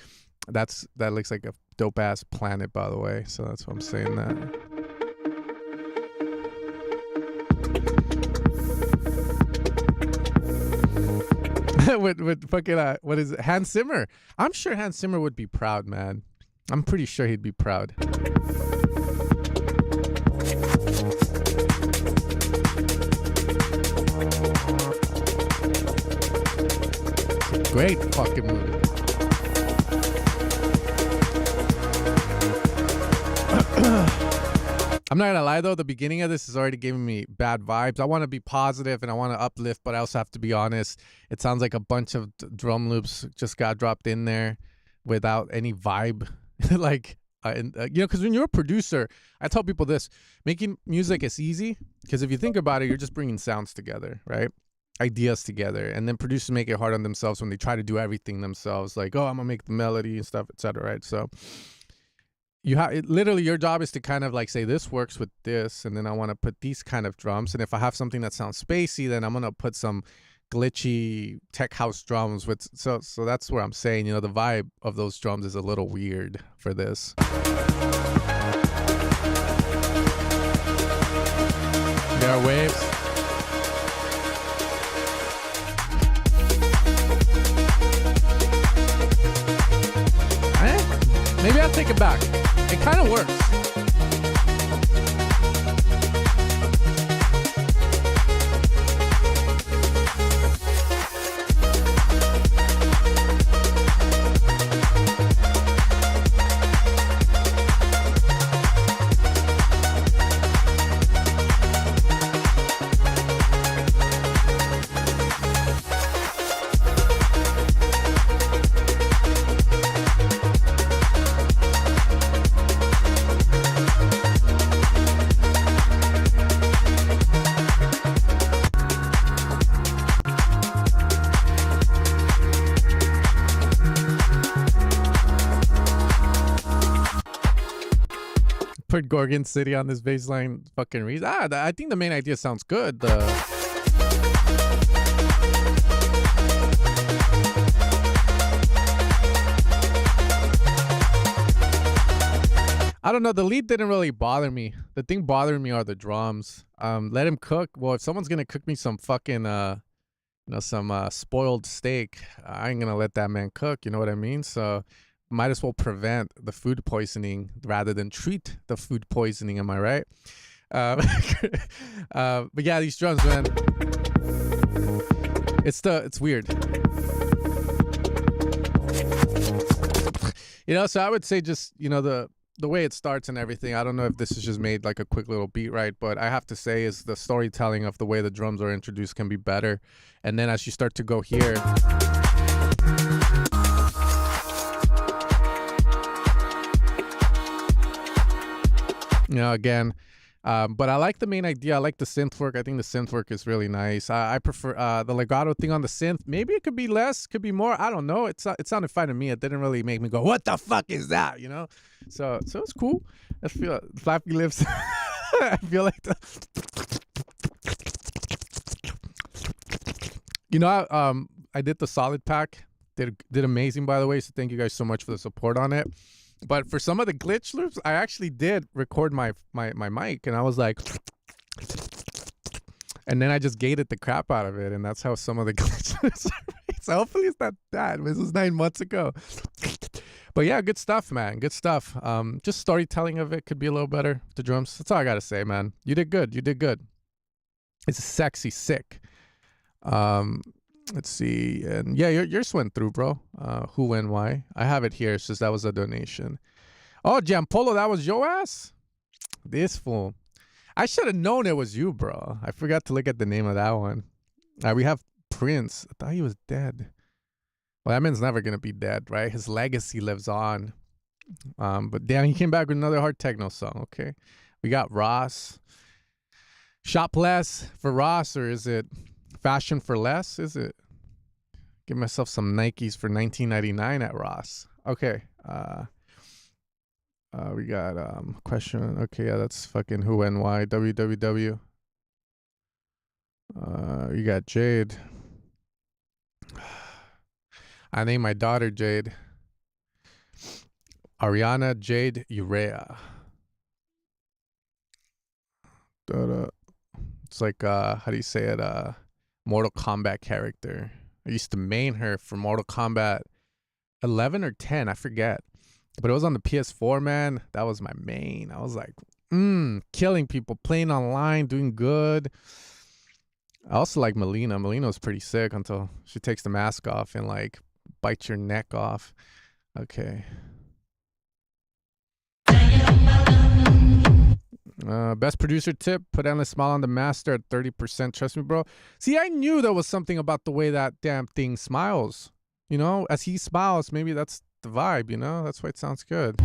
That looks like a dope ass planet, by the way. So that's why I'm saying that. with fucking what is it? Hans Zimmer. I'm sure Hans Zimmer would be proud, man. I'm pretty sure he'd be proud. Great fucking movie. I'm not gonna lie though, the beginning of this is already giving me bad vibes. I want to be positive and I want to uplift, but I also have to be honest. It sounds like a bunch of drum loops just got dropped in there without any vibe. Like, because when you're a producer, I tell people this: making music is easy because if you think about it, you're just bringing sounds together, right? Ideas together, and then producers make it hard on themselves when they try to do everything themselves. Like, oh, I'm gonna make the melody and stuff, etc. Right? So literally your job is to kind of like say this works with this, and then I want to put these kind of drums, and if I have something that sounds spacey, then I'm gonna put some glitchy tech house drums with. So that's where I'm saying, the vibe of those drums is a little weird for this. There are waves. Maybe I'll take it back. It kind of works. Put Gorgon City on this baseline fucking reason. I think the main idea sounds good. I don't know. The lead didn't really bother me. The thing bothering me are the drums. Let him cook. Well, if someone's gonna cook me some fucking some spoiled steak, I ain't gonna let that man cook. You know what I mean? So might as well prevent the food poisoning rather than treat the food poisoning. Am I right? Uh, but yeah, these drums, man. It's weird. So I would say just, the way it starts and everything. I don't know if this is just made like a quick little beat, right? But I have to say is the storytelling of the way the drums are introduced can be better. And then as you start to go here, again, but I like the main idea. I like the synth work. I think the synth work is really nice. I prefer the legato thing on the synth. Maybe it could be less, could be more. I don't know. It sounded fine to me. It didn't really make me go, "What the fuck is that?" So it's cool. I feel flappy lips. I feel like I did the solid pack. Did amazing, by the way. So thank you guys so much for the support on it. But for some of the glitch loops, I actually did record my mic, and I was like, and then I just gated the crap out of it, and that's how some of the glitch loops are made. So hopefully it's not that. This was 9 months ago. But yeah, good stuff, man. Good stuff. Just storytelling of it could be a little better. The drums. That's all I gotta say, man. You did good. You did good. It's sexy, sick. Let's see. And yeah, yours went through, bro. Who, when, why? I have it here. It says that was a donation. Oh, Giampolo, that was your ass? This fool. I should have known it was you, bro. I forgot to look at the name of that one. We have Prince. I thought he was dead. Well, that man's never going to be dead, right? His legacy lives on. But damn, he came back with another hard techno song. Okay. We got Ross. Shop less for Ross, or is it fashion for less? Is it? Give myself some Nikes for $19.99 at Ross. Okay. We got question. Okay, yeah, that's fucking who and why. www. You got Jade. I named my daughter Jade. Ariana Jade Urea. It's like how do you say it? Mortal Kombat character. I used to main her for Mortal Kombat 11 or 10, I forget. But it was on the PS4, man. That was my main. I was like, killing people, playing online, doing good. I also like Melina. Melina was pretty sick until she takes the mask off and like bites your neck off. Okay. Best producer tip, put Endless Smile on the master at 30%. Trust me, bro. See, I knew there was something about the way that damn thing smiles. As he smiles, maybe that's the vibe, That's why it sounds good.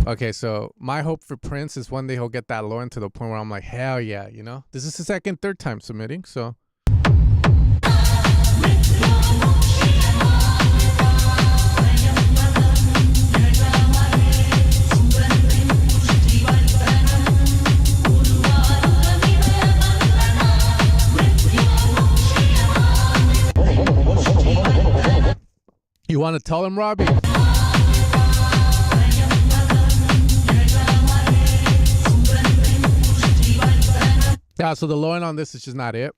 Okay, so my hope for Prince is one day he'll get that low end to the point where I'm like, hell yeah, This is the third time submitting, so. You want to tell him, Robbie? Yeah, so the low end on this is just not it.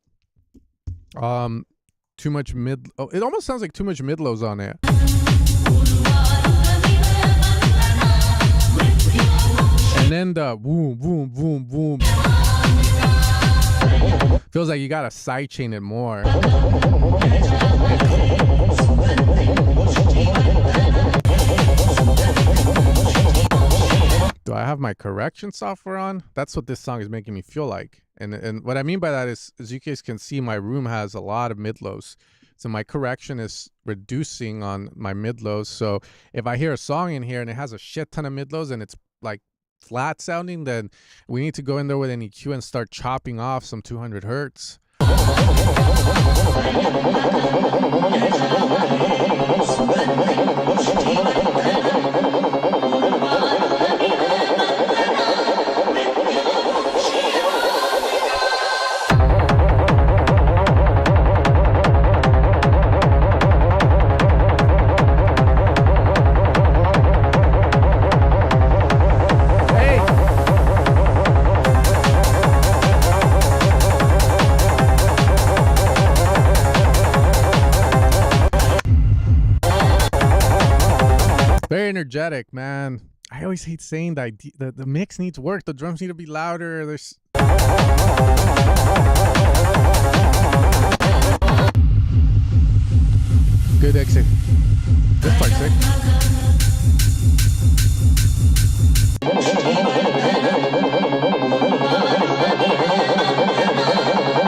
Too much mid. Oh, it almost sounds like too much mid lows on it. And then the boom, boom, boom, boom. Feels like you gotta sidechain it more. Do I have my correction software on? That's what this song is making me feel like. And what I mean by that is, as you guys can see, my room has a lot of mid-lows. So my correction is reducing on my mid-lows. So if I hear a song in here and it has a shit ton of mid-lows and it's like flat sounding, then we need to go in there with an EQ and start chopping off some 200 hertz. Very energetic, man. I always hate saying that the mix needs work. The drums need to be louder. There's good exit. This part's sick.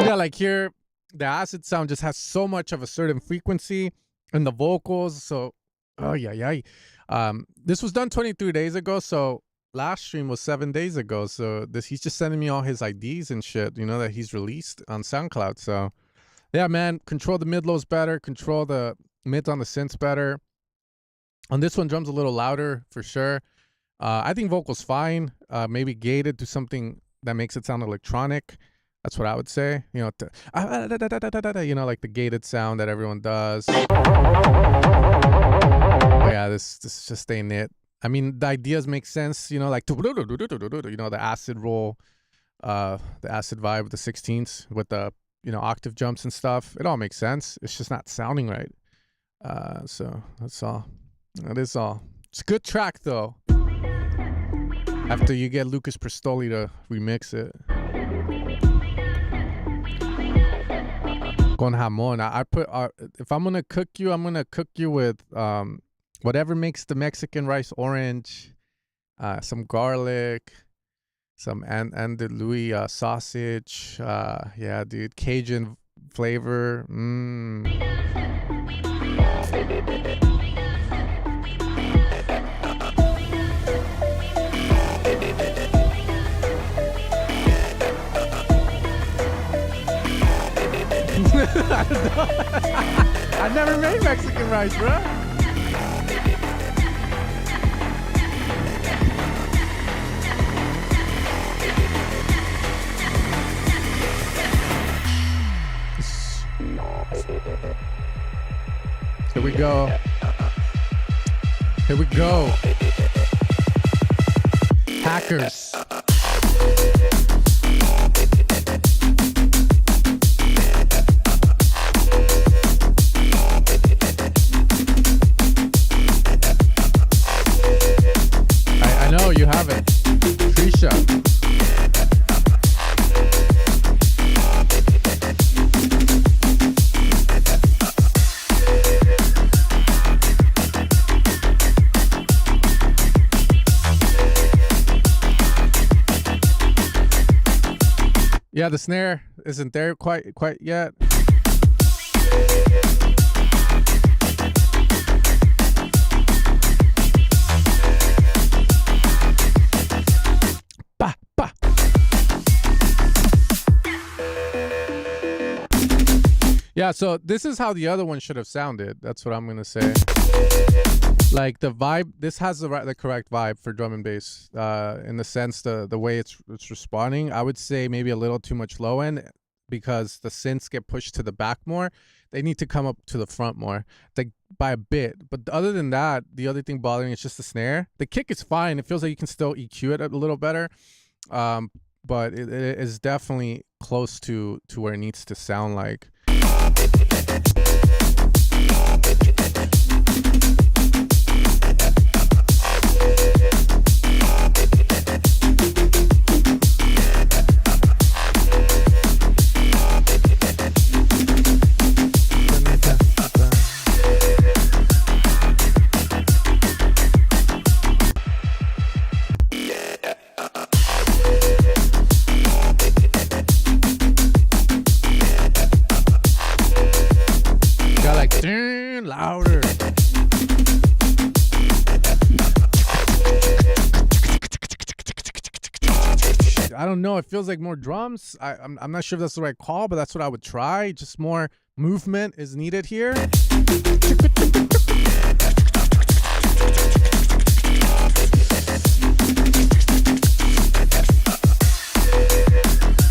Yeah, like here, the acid sound just has so much of a certain frequency in the vocals. So, oh yeah. This was done 23 days ago. So last stream was 7 days ago. So he's just sending me all his IDs and shit, you know, that he's released on SoundCloud. So yeah, man, control the mid lows better, control the mids on the synths better. On this one, drums a little louder for sure. I think vocals fine. Maybe gated to something that makes it sound electronic. That's what I would say. You know, you know, like the gated sound that everyone does. But yeah, this just ain't it. I mean, the ideas make sense. You know, like you know, the acid roll, the acid vibe with the 16ths with the, you know, octave jumps and stuff. It all makes sense. It's just not sounding right. So that's all. That is all. It's a good track though. After you get Lucas Prestoli to remix it. Con jamon. I put if I'm gonna cook you, I'm gonna cook you with whatever makes the Mexican rice orange, some garlic, some andalui sausage. Yeah, dude, Cajun flavor. I don't know. I never made Mexican rice, bro. Here we go. Here we go. Hackers. No, you haven't. Trisha. Yeah, the snare isn't there quite yet. Yeah, so this is how the other one should have sounded. That's what I'm gonna say. Like the vibe, this has the correct vibe for drum and bass. In the sense the way it's responding. I would say maybe a little too much low end because the synths get pushed to the back more. They need to come up to the front more, like by a bit. But other than that, the other thing bothering is just the snare. The kick is fine. It feels like you can still EQ it a little better. But it is definitely close to where it needs to sound like. Louder. I don't know. It feels like more drums. I'm not sure if that's the right call, but that's what I would try. Just more movement is needed here.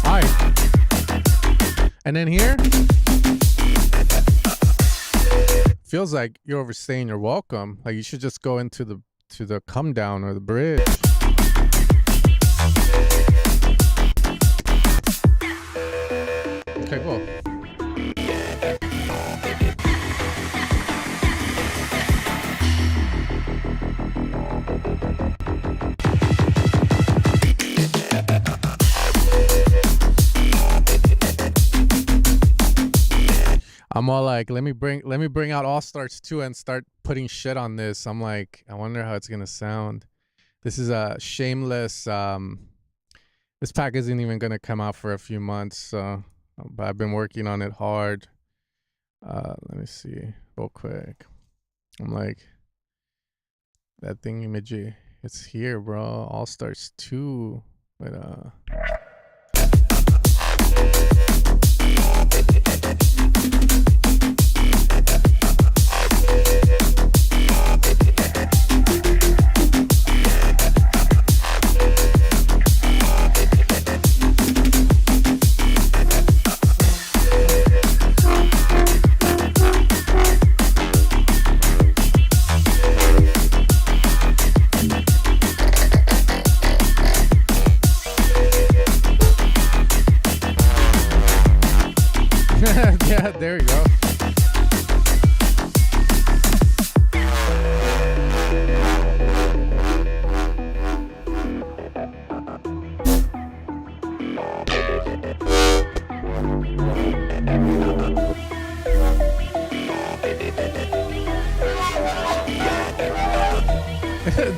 All right. And then here. Feels like you're overstaying your welcome. Like you should just go into the come down or the bridge. Okay, cool. I'm all like, let me bring out All Stars 2 and start putting shit on this. I'm like, I wonder how it's gonna sound. This is a shameless. This pack isn't even gonna come out for a few months, so but I've been working on it hard. Let me see real quick. I'm like, that thing imagery, it's here, bro. All Stars 2. But yeah, there you go.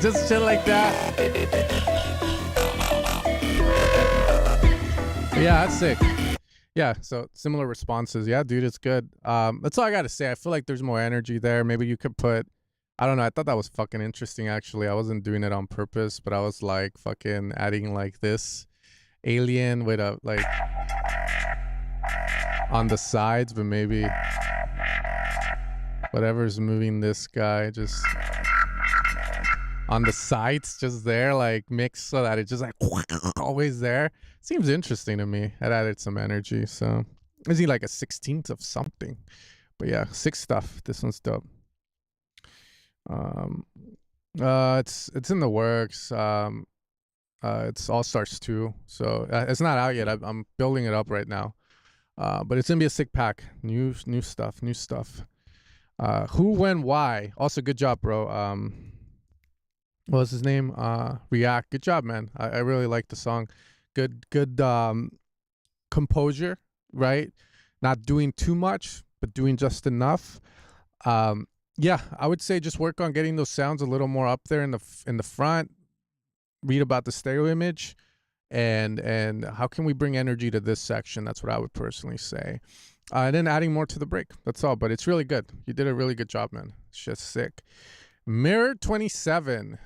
Just shit like that. Yeah, that's sick. Yeah, so similar responses. Yeah, dude, it's good. That's all I gotta say. I feel like there's more energy there. Maybe you could put, I don't know, I thought that was fucking interesting actually. I wasn't doing it on purpose, but I was like fucking adding like this alien with a like on the sides, but maybe whatever's moving this guy just on the sides, just there, like mixed so that it's just like always there. Seems interesting to me. It added some energy. So is he like a 16th of something? But yeah, sick stuff. This one's dope. It's in the works. It's All Stars 2, so it's not out yet. I'm building it up right now. But it's gonna be a sick pack. New stuff. Who, when, why? Also, good job, bro. What was his name? React. Good job, man. I really like the song. Good composure, right? Not doing too much, but doing just enough. Yeah, I would say just work on getting those sounds a little more up there in the front. Read about the stereo image, and how can we bring energy to this section? That's what I would personally say. And then adding more to the break. That's all. But it's really good. You did a really good job, man. It's just sick. Mirror 27.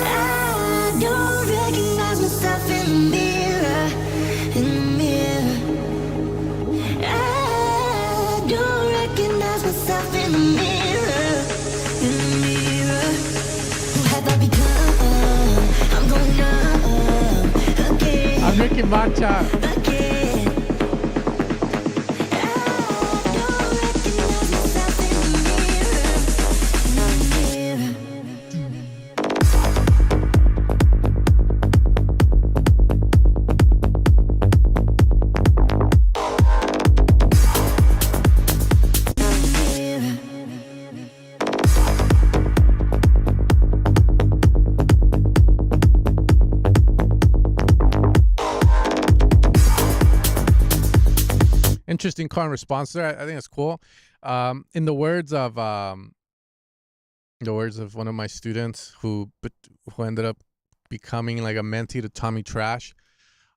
I don't recognize myself in the mirror, I don't recognize myself in the mirror, Who have I become? I'm going up again. I'm Ricky Matcha. Interesting call and response there. I think it's cool. In the words of one of my students who ended up becoming like a mentee to Tommy Trash.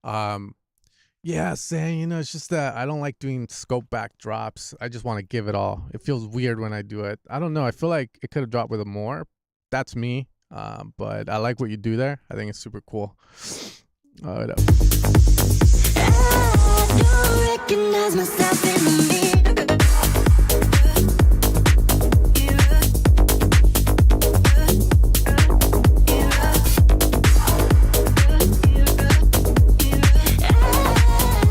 Yeah, saying, it's just that I don't like doing scope back drops. I just want to give it all. It feels weird when I do it. I don't know. I feel like it could have dropped with a more. That's me. But I like what you do there. I think it's super cool. I don't recognize myself in the mirror.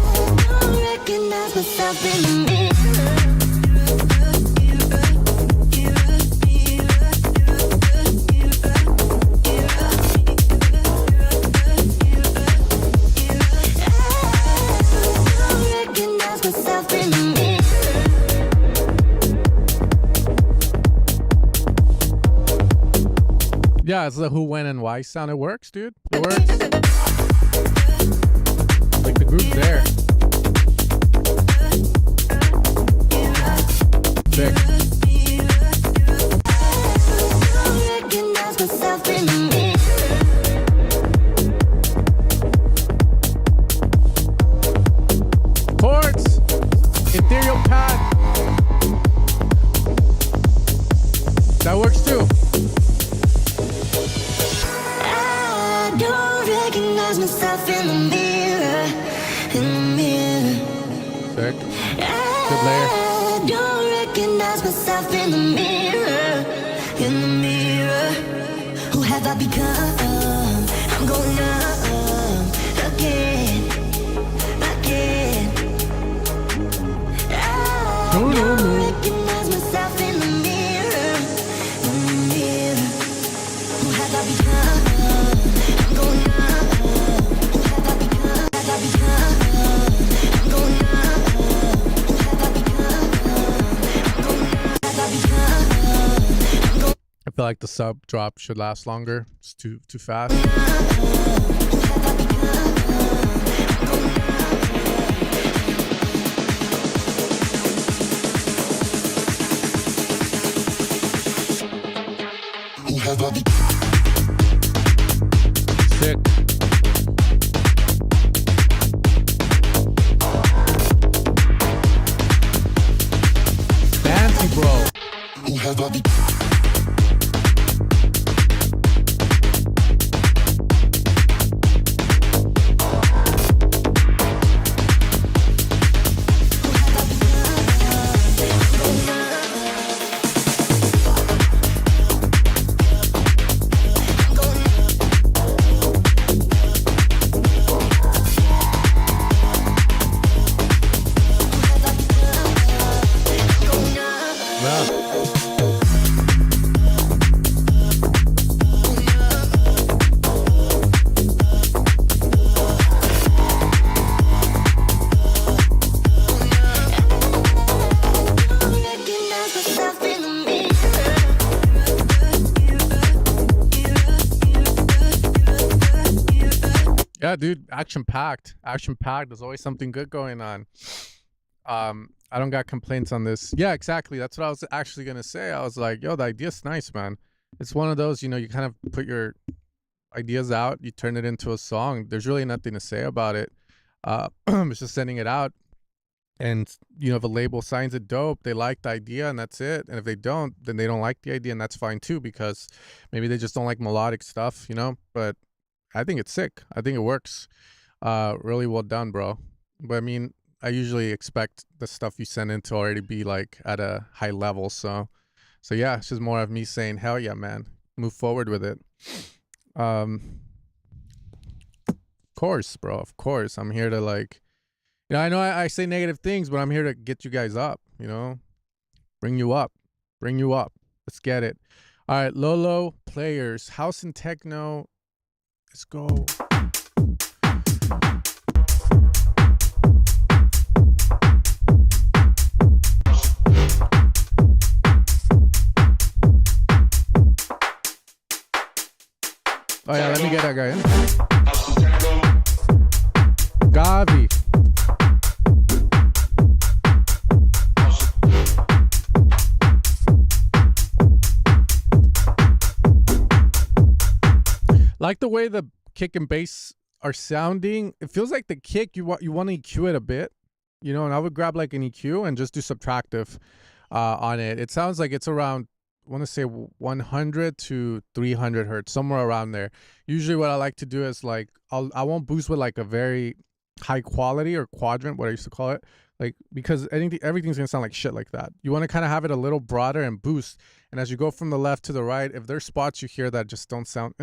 I don't recognize myself in the mirror. Yeah, it's the who, when, and why sound. It works, dude. It works. Like the groove's there. Sick. Chords. Ethereal pad. That works too. I don't recognize myself in the mirror, Sick. Good layer. I don't recognize myself in the mirror, Who have I become? I'm going up again. I don't recognize myself in the mirror, Who have I become? I'm going up. Who have I become? I'm going up. Who have I become? I'm going up. I feel like the sub drop should last longer. It's too fast. Who have I become? Sick. Fancy, bro. Who have I become? Yeah, dude, action packed. There's always something good going on. I don't got complaints on this. Yeah, exactly. That's what I was actually gonna say. I was like, yo, the idea's nice, man. It's one of those, you kind of put your ideas out, you turn it into a song. There's really nothing to say about it. It's just sending it out. And, if a label signs it dope, they like the idea and that's it. And if they don't, then they don't like the idea and that's fine too, because maybe they just don't like melodic stuff, But I think it's sick. I think it works. Really well done, bro. But I mean, I usually expect the stuff you send in to already be like at a high level. So yeah, it's just more of me saying, hell yeah, man, move forward with it. Of course, bro. Of course. I'm here to I know I say negative things, but I'm here to get you guys up, bring you up. Let's get it. All right. Lolo Players, House and Techno. Let's go. Oh yeah, let me get that guy in. Gavi. Like the way the kick and bass are sounding. It feels like the kick, you want to EQ it a bit, and I would grab like an EQ and just do subtractive on it. It sounds like it's around, I want to say 100 to 300 hertz, somewhere around there. Usually what I like to do is I won't boost with like a very high quality or quadrant, what I used to call it, because everything's gonna sound like shit like that. You want to kind of have it a little broader and boost. And as you go from the left to the right, if there's spots you hear that just don't sound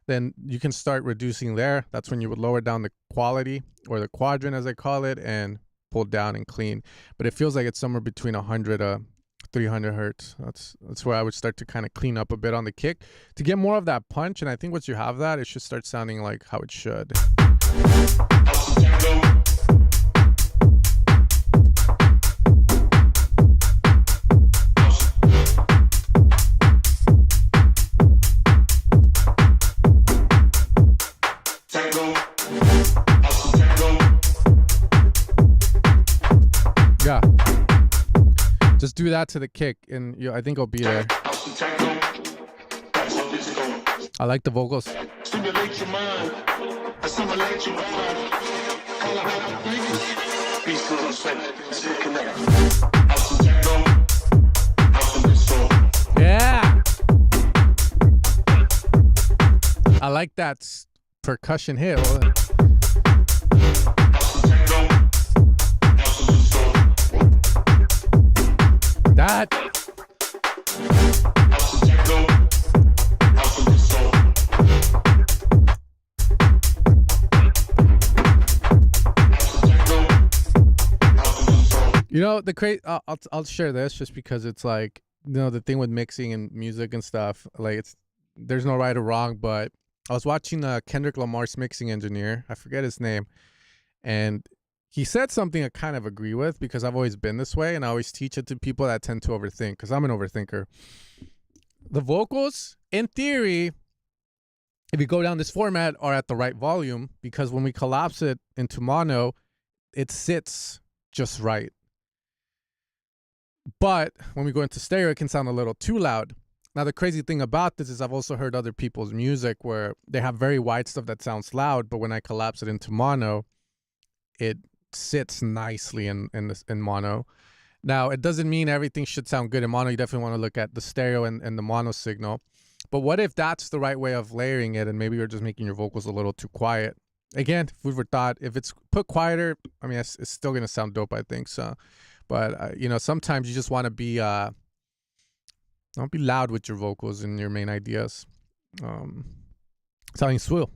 then you can start reducing there. That's when you would lower down the quality or the quadrant, as I call it, and pull down and clean. But it feels like it's somewhere between 100 300 hertz. That's where I would start to kind of clean up a bit on the kick to get more of that punch. And I think once you have that, it should start sounding like how it should. do that to the kick, and I think it'll be there. I like the vocals. Stimulate your mind, assimilate your mind. Call it out the fingers. Be slow, still connect. House and techno, house and disco. Yeah. I like that percussion hit. House and techno, house and disco. That. House and techno, house and disco. You know, I'll share this just because it's like, you know, the thing with mixing and music and stuff, like there's no right or wrong, but I was watching Kendrick Lamar's mixing engineer. I forget his name. And he said something I kind of agree with because I've always been this way and I always teach it to people that tend to overthink because I'm an overthinker. The vocals, in theory, if you go down this format, are at the right volume because when we collapse it into mono, it sits just right. But when we go into stereo, it can sound a little too loud. Now, the crazy thing about this is I've also heard other people's music where they have very wide stuff that sounds loud, but when I collapse it into mono, it sits nicely in mono. Now, it doesn't mean everything should sound good in mono. You definitely want to look at the stereo and the mono signal. But what if that's the right way of layering it and maybe you're just making your vocals a little too quiet? Again, food for thought. If it's put quieter, I mean, it's still going to sound dope, I think. So, but, you know, sometimes you just want to be, don't be loud with your vocals and your main ideas. Telling Swill.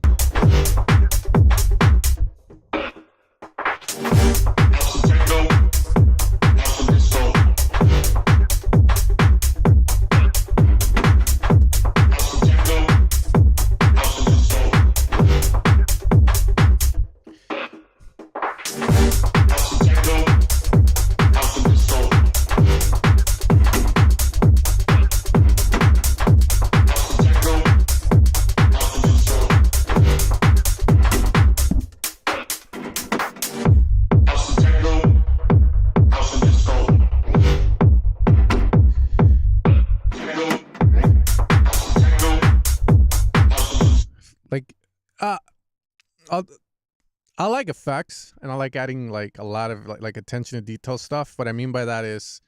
I like effects and I like adding like a lot of like attention to detail stuff. What I mean by that is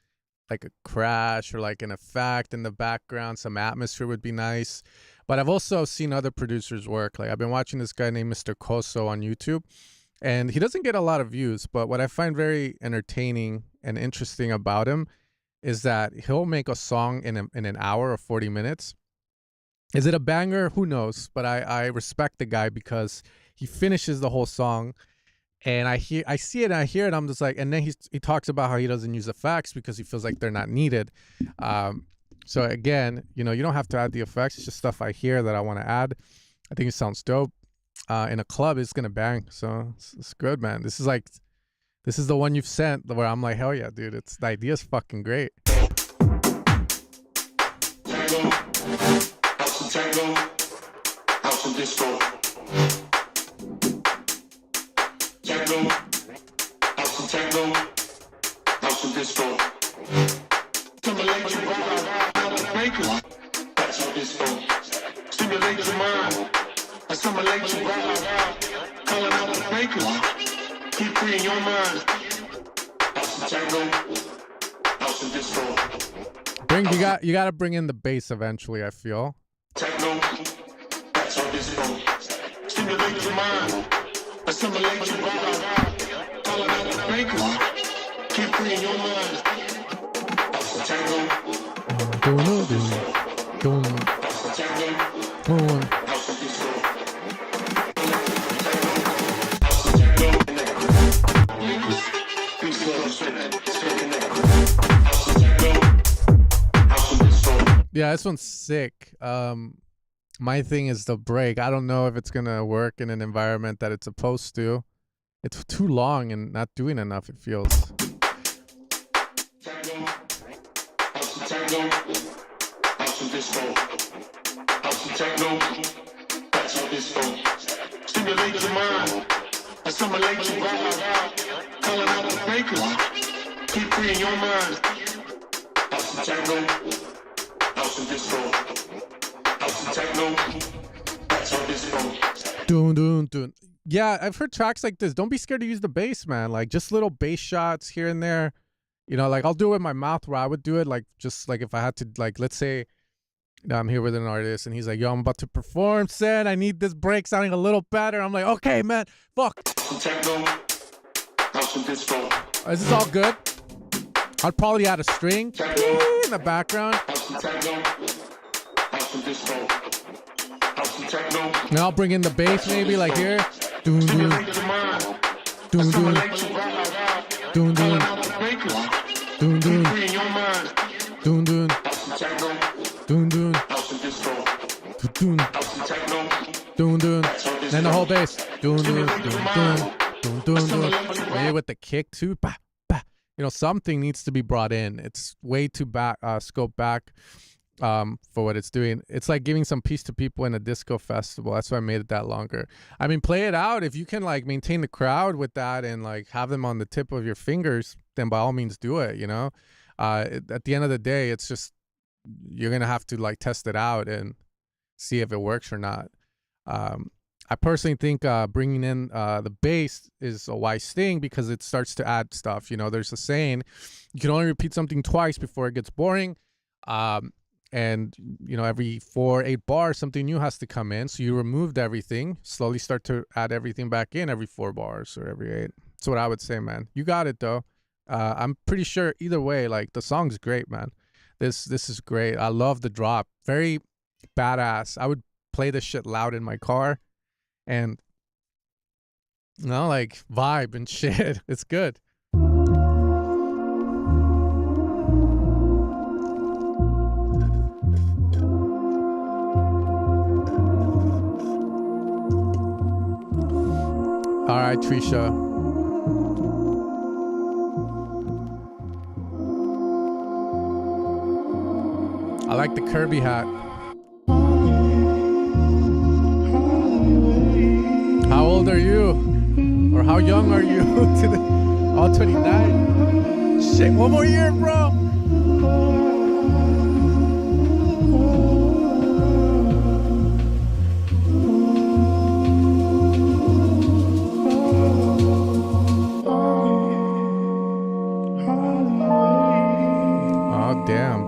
like a crash or like an effect in the background, some atmosphere would be nice. But I've also seen other producers work. Like I've been watching this guy named Mr. Koso on YouTube, and he doesn't get a lot of views, but what I find very entertaining and interesting about him is that he'll make a song in an hour or 40 minutes. Is it a banger? Who knows? But I respect the guy because he finishes the whole song, and I see it, and I hear it. I'm just like, and then he talks about how he doesn't use effects because he feels like they're not needed. So again, you know, you don't have to add the effects. It's just stuff I hear that I want to add. I think it sounds dope. In a club, it's gonna bang. So it's good, man. This is the one you've sent where I'm like, hell yeah, dude. The idea's fucking great. Tango, house and tango, house and disco. Tango, house and tango, house and disco. Stimulate your body, make it. That's how disco. Stimulate your mind, assimilate your body. Call it out the makers. Keep free in your mind. House and tango, house and disco. You gotta bring in the bass eventually, I feel. Techno, that's how disco. Stimulate your mind, assimilate your body. Call it out the makers. Keep free in your mind. House and tango, house and tango, house and disco. House and tango, makers. Be slow, stay connected. House and tango, house and disco. Yeah, this one's sick. My thing is the break. I don't know if it's gonna work in an environment that it's supposed to. It's too long and not doing enough, it feels. Tango, house and tango, house and disco. House and techno, that's how disco. Stimulate your mind, assimilate your body. Call it out the makers. Keep free in your mind. and techno, house and disco, house and techno, that's our disco. Doon, doon, doon. Yeah, I've heard tracks like this. Don't be scared to use the bass, man. Like just little bass shots here and there. You know, like I'll do it with my mouth where I would do it. Like just like if I had to, like, let's say I'm here with an artist and he's like, yo, I'm about to perform, Sen. I need this break sounding a little better. I'm like, okay, man, fuck. Techno, house and disco, This is all good. I'd probably add a string in the background. house and techno, house and disco, house and techno. And I'll bring in the bass maybe like here. Doon, doon, Stimulate your mind, doon, doon, stimulate your mind, doon, doon, out the breakers, doon, doon, free in your mind. doon, doon, House and techno, doon, doon, house and disco, doon, house and techno, doon, doon. that's our disco. Then the whole bass. Doon, doon, doon, doon, doon, doon. Maybe with the kick too. Bah, bah. You know, something needs to be brought in. It's way too back, scoped back for what it's doing. It's like giving some peace to people in a disco festival. That's why I made it that longer. I mean, play it out. If you can like maintain the crowd with that and like have them on the tip of your fingers, then by all means do it, you know? At the end of the day, it's just, you're going to have to like test it out and see if it works or not. I personally think bringing in the bass is a wise thing because it starts to add stuff. You know, there's a saying, you can only repeat something twice before it gets boring. And, you know, every 4-8 bars, something new has to come in. So you removed everything, slowly start to add everything back in every 4 bars or every 8. That's what I would say, man. You got it, though. I'm pretty sure either way, like, the song's great, man. This is great. I love the drop. Very badass. I would play this shit loud in my car and, you know, like, vibe and shit. It's good. All right, Trisha. I like the Kirby hat. How old are you? Or how young are you? To the all 29? Shit, one more year, bro. Oh, damn.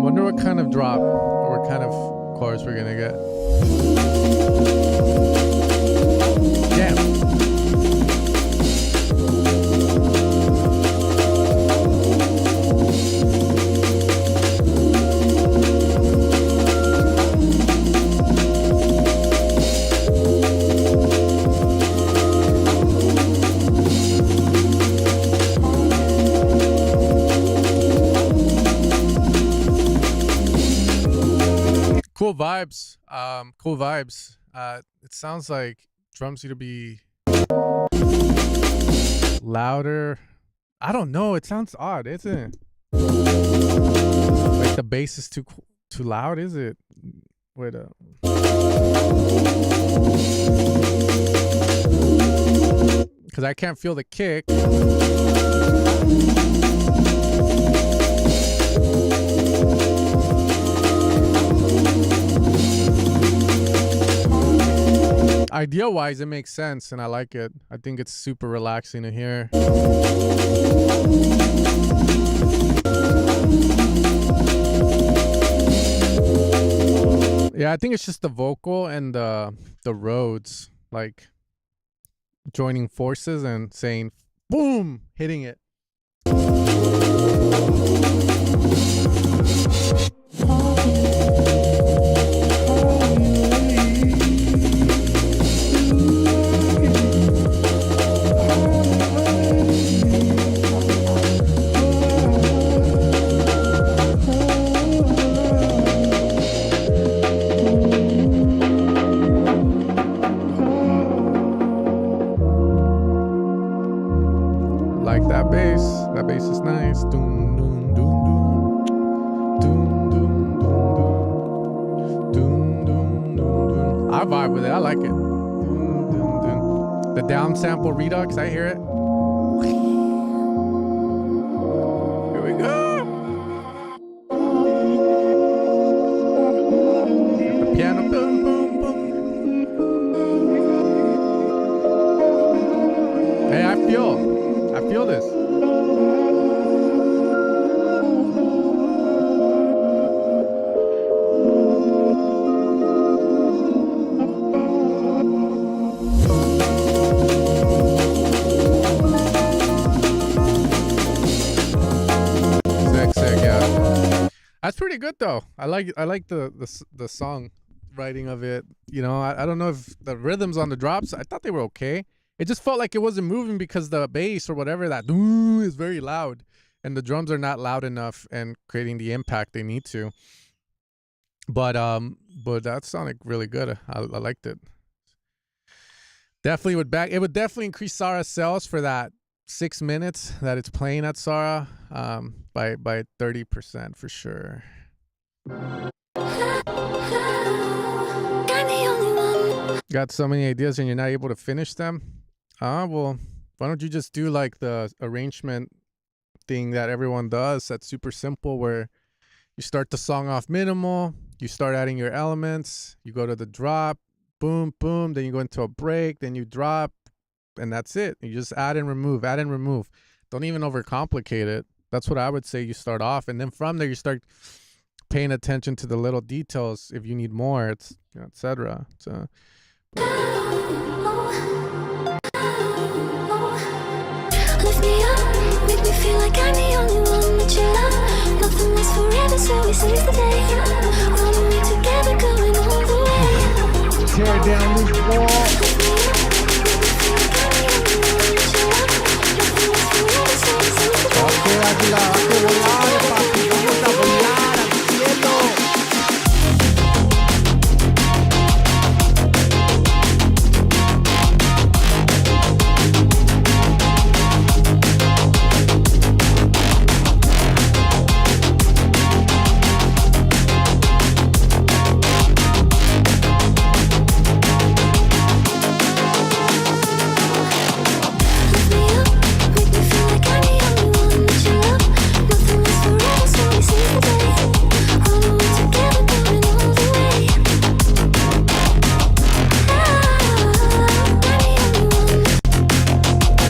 Wonder what kind of drop or what kind of chorus we're gonna get. Damn. Cool vibes. Cool vibes. It sounds like drums need to be louder. I don't know. It sounds odd, isn't it? Like the bass is too loud, is it? Wait up. Because I can't feel the kick. Idea wise, it makes sense and I like it. I think it's super relaxing to hear. Yeah, I think it's just the vocal and the Rhodes like joining forces and saying boom, hitting it. Like that bass. That bass is nice. Doom, doom, doom, doom. Doom, doom, doom, doom. vibe with it. I like it. Dun, dun, dun. The down sample redux, I hear it. Here we go. The piano, boom, boom, boom. Hey, I feel this. Sick, yeah. That's pretty good though. I like the song writing of it. You know, I don't know if the rhythms on the drops, I thought they were okay. It just felt like it wasn't moving because the bass or whatever, that is very loud, and the drums are not loud enough and creating the impact they need to. But that sounded really good. I liked it. Definitely it would definitely increase Sarah's sales for that 6 minutes that it's playing at Sarah by 30% for sure. Got so many ideas and you're not able to finish them? Well, why don't you just do like the arrangement thing that everyone does that's super simple, where you start the song off minimal, you start adding your elements, you go to the drop, boom, boom, then you go into a break, then you drop, and that's it. You just add and remove, add and remove. Don't even overcomplicate it. That's what I would say you start off. And then from there, you start paying attention to the little details if you need more, it's, you know, etc. So, lift me up, make me feel like I'm the only one that you love. Nothing lasts forever, so we seize the day. Holding me together, going all the way. tear down this wall. Ok, Águila, hay que volar, papi, vamos a volar al cielo.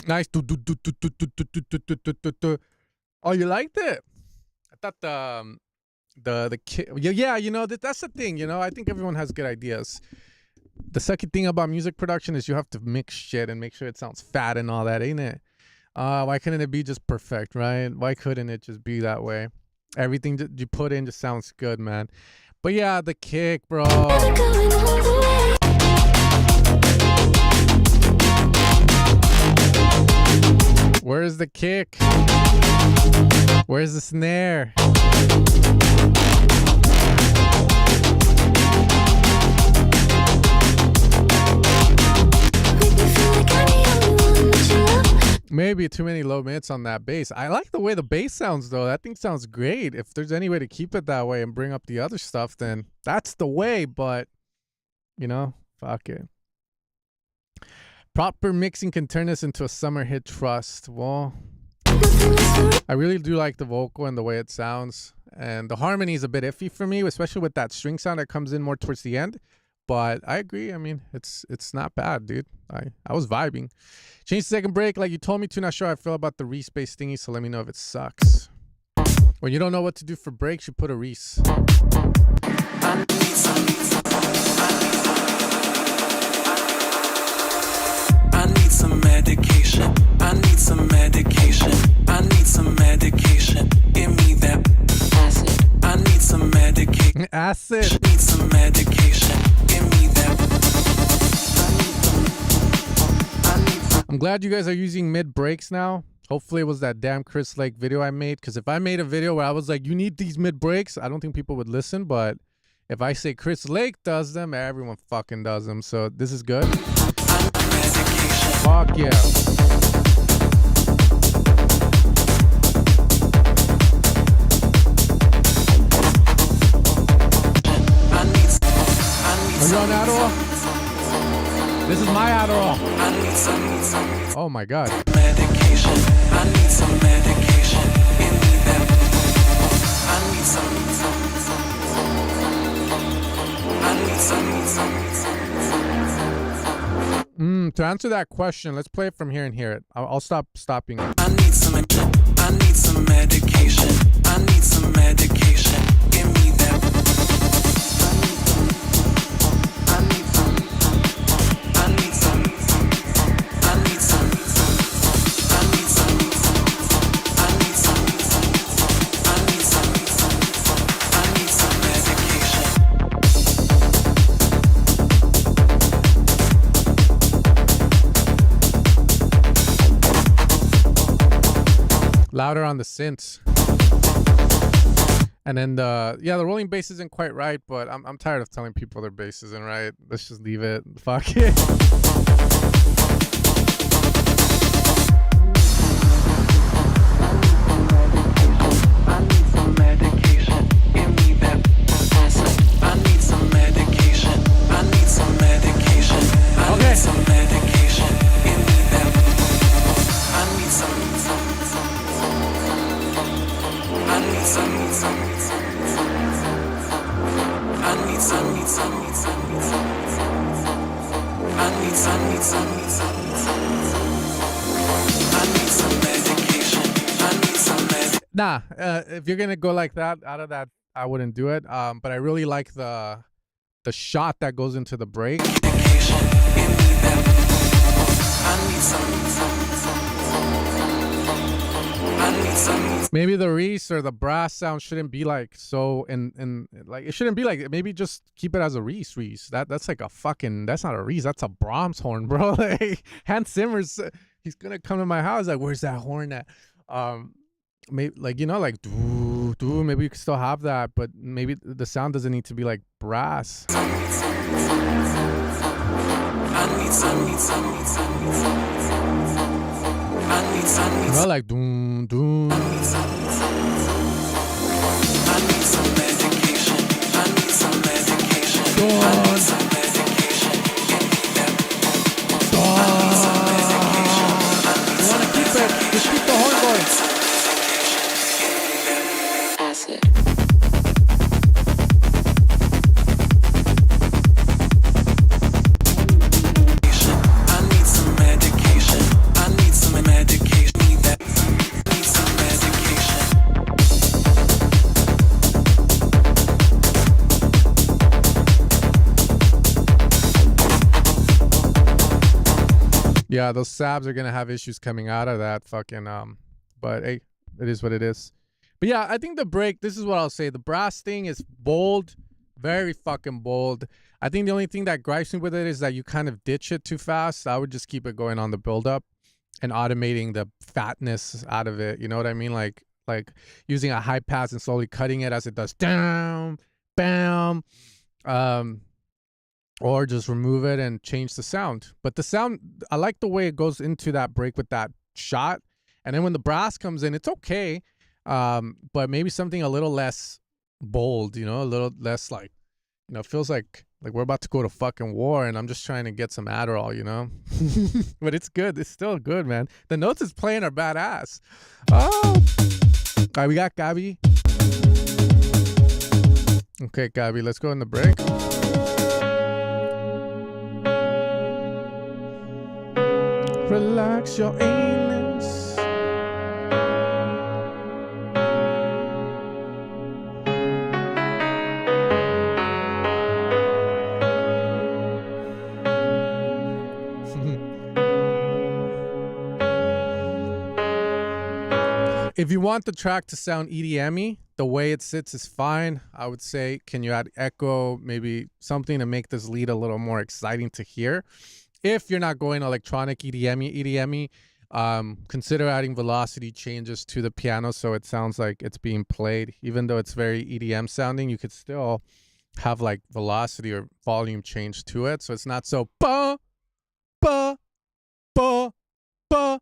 Nice. Oh, you liked it? I thought the kid. Yeah. You know that's the thing. You know, I think everyone has good ideas. The second thing about music production is you have to mix shit and make sure it sounds fat and all that, ain't it? Why couldn't it be just perfect, right? Why couldn't it just be that way? Everything that you put in just sounds good, man. But yeah, the kick, bro. Where's the kick? Where's the snare? Maybe too many low mids on that bass. I like the way the bass sounds, though. That thing sounds great. If there's any way to keep it that way and bring up the other stuff, then that's the way. But, you know, fuck it. Proper mixing can turn this into a summer hit, trust. Well, I really do like the vocal and the way it sounds. And the harmony is a bit iffy for me, especially with that string sound that comes in more towards the end. But I agree. I mean, it's not bad, dude. I was vibing. Change the second break like you told me to. Not sure how I feel about the Reese bass thingy, so let me know if it sucks. When you don't know what to do for breaks, you put a Reese. I need some medication. I need some medication. I need some medication. Give me that acid. I need some medication. Acid. Need some medication. Give me that. I'm glad you guys are using mid breaks now. Hopefully it was that damn Chris Lake video I made. Because if I made a video where I was like, you need these mid breaks, I don't think people would listen. But if I say Chris Lake does them, everyone fucking does them. So this is good. Fuck yeah. Are you on that all? My Adderall. Oh my God. Medication. I need some medication. Give me that. I need some. I need some. To answer that question, let's play it from here and hear it. I'll stop stopping it. I need some medication. I need some medication. Give me that. I need some. I need some. I need some. I need some. I need some. I need some. I need some medication. Louder on the synths. And then the rolling bass isn't quite right, but I'm tired of telling people their bass isn't right. Let's just leave it. Fuck it. I need some medication. Give me that acid. I need some medication. I need some medication. I need some medication. Give me that. I need some. I need some. I need some. I need some medication. I need some medication. Nah, if you're gonna go like that, out of that, I wouldn't do it. But I really like the shot that goes into the break. Maybe the Reese or the brass sound shouldn't be like so, and like it shouldn't be like. Maybe just keep it as a Reese. That's like a fucking. That's not a Reese. That's a Brahms horn, bro. Like Hans Zimmer's. He's gonna come to my house. Like, where's that horn at? Maybe like like doo doo. Maybe you can still have that, but maybe the sound doesn't need to be like brass. Like doom doom. I need some medication. I need some medication. I need some medication. Give me that. I need some medication. You wanna keep it? Just keep the horn going. Acid. Yeah, those sabs are gonna have issues coming out of that fucking but hey, it is what it is. But yeah, I think the break, this is what I'll say. The brass thing is bold, very fucking bold. I think the only thing that gripes me with it is that you kind of ditch it too fast. I would just keep it going on the build up and automating the fatness out of it. You know what I mean? Like using a high pass and slowly cutting it as it does down, bam. Or just remove it and change the sound. But the sound, I like the way it goes into that break with that shot. And then when the brass comes in, it's okay. But maybe something a little less bold, a little less like, it feels like we're about to go to fucking war and I'm just trying to get some Adderall, But it's good. It's still good, man. The notes it's playing are badass. Oh. All right, we got Gabby. Okay, Gabby, let's go in the break. Relax your anus. If you want the track to sound EDM-y, the way it sits is fine. I would say, can you add echo, maybe something to make this lead a little more exciting to hear? If you're not going electronic EDM-y, consider adding velocity changes to the piano so it sounds like it's being played. Even though it's very EDM sounding, you could still have like velocity or volume change to it. So it's not so ba, ba, ba, ba.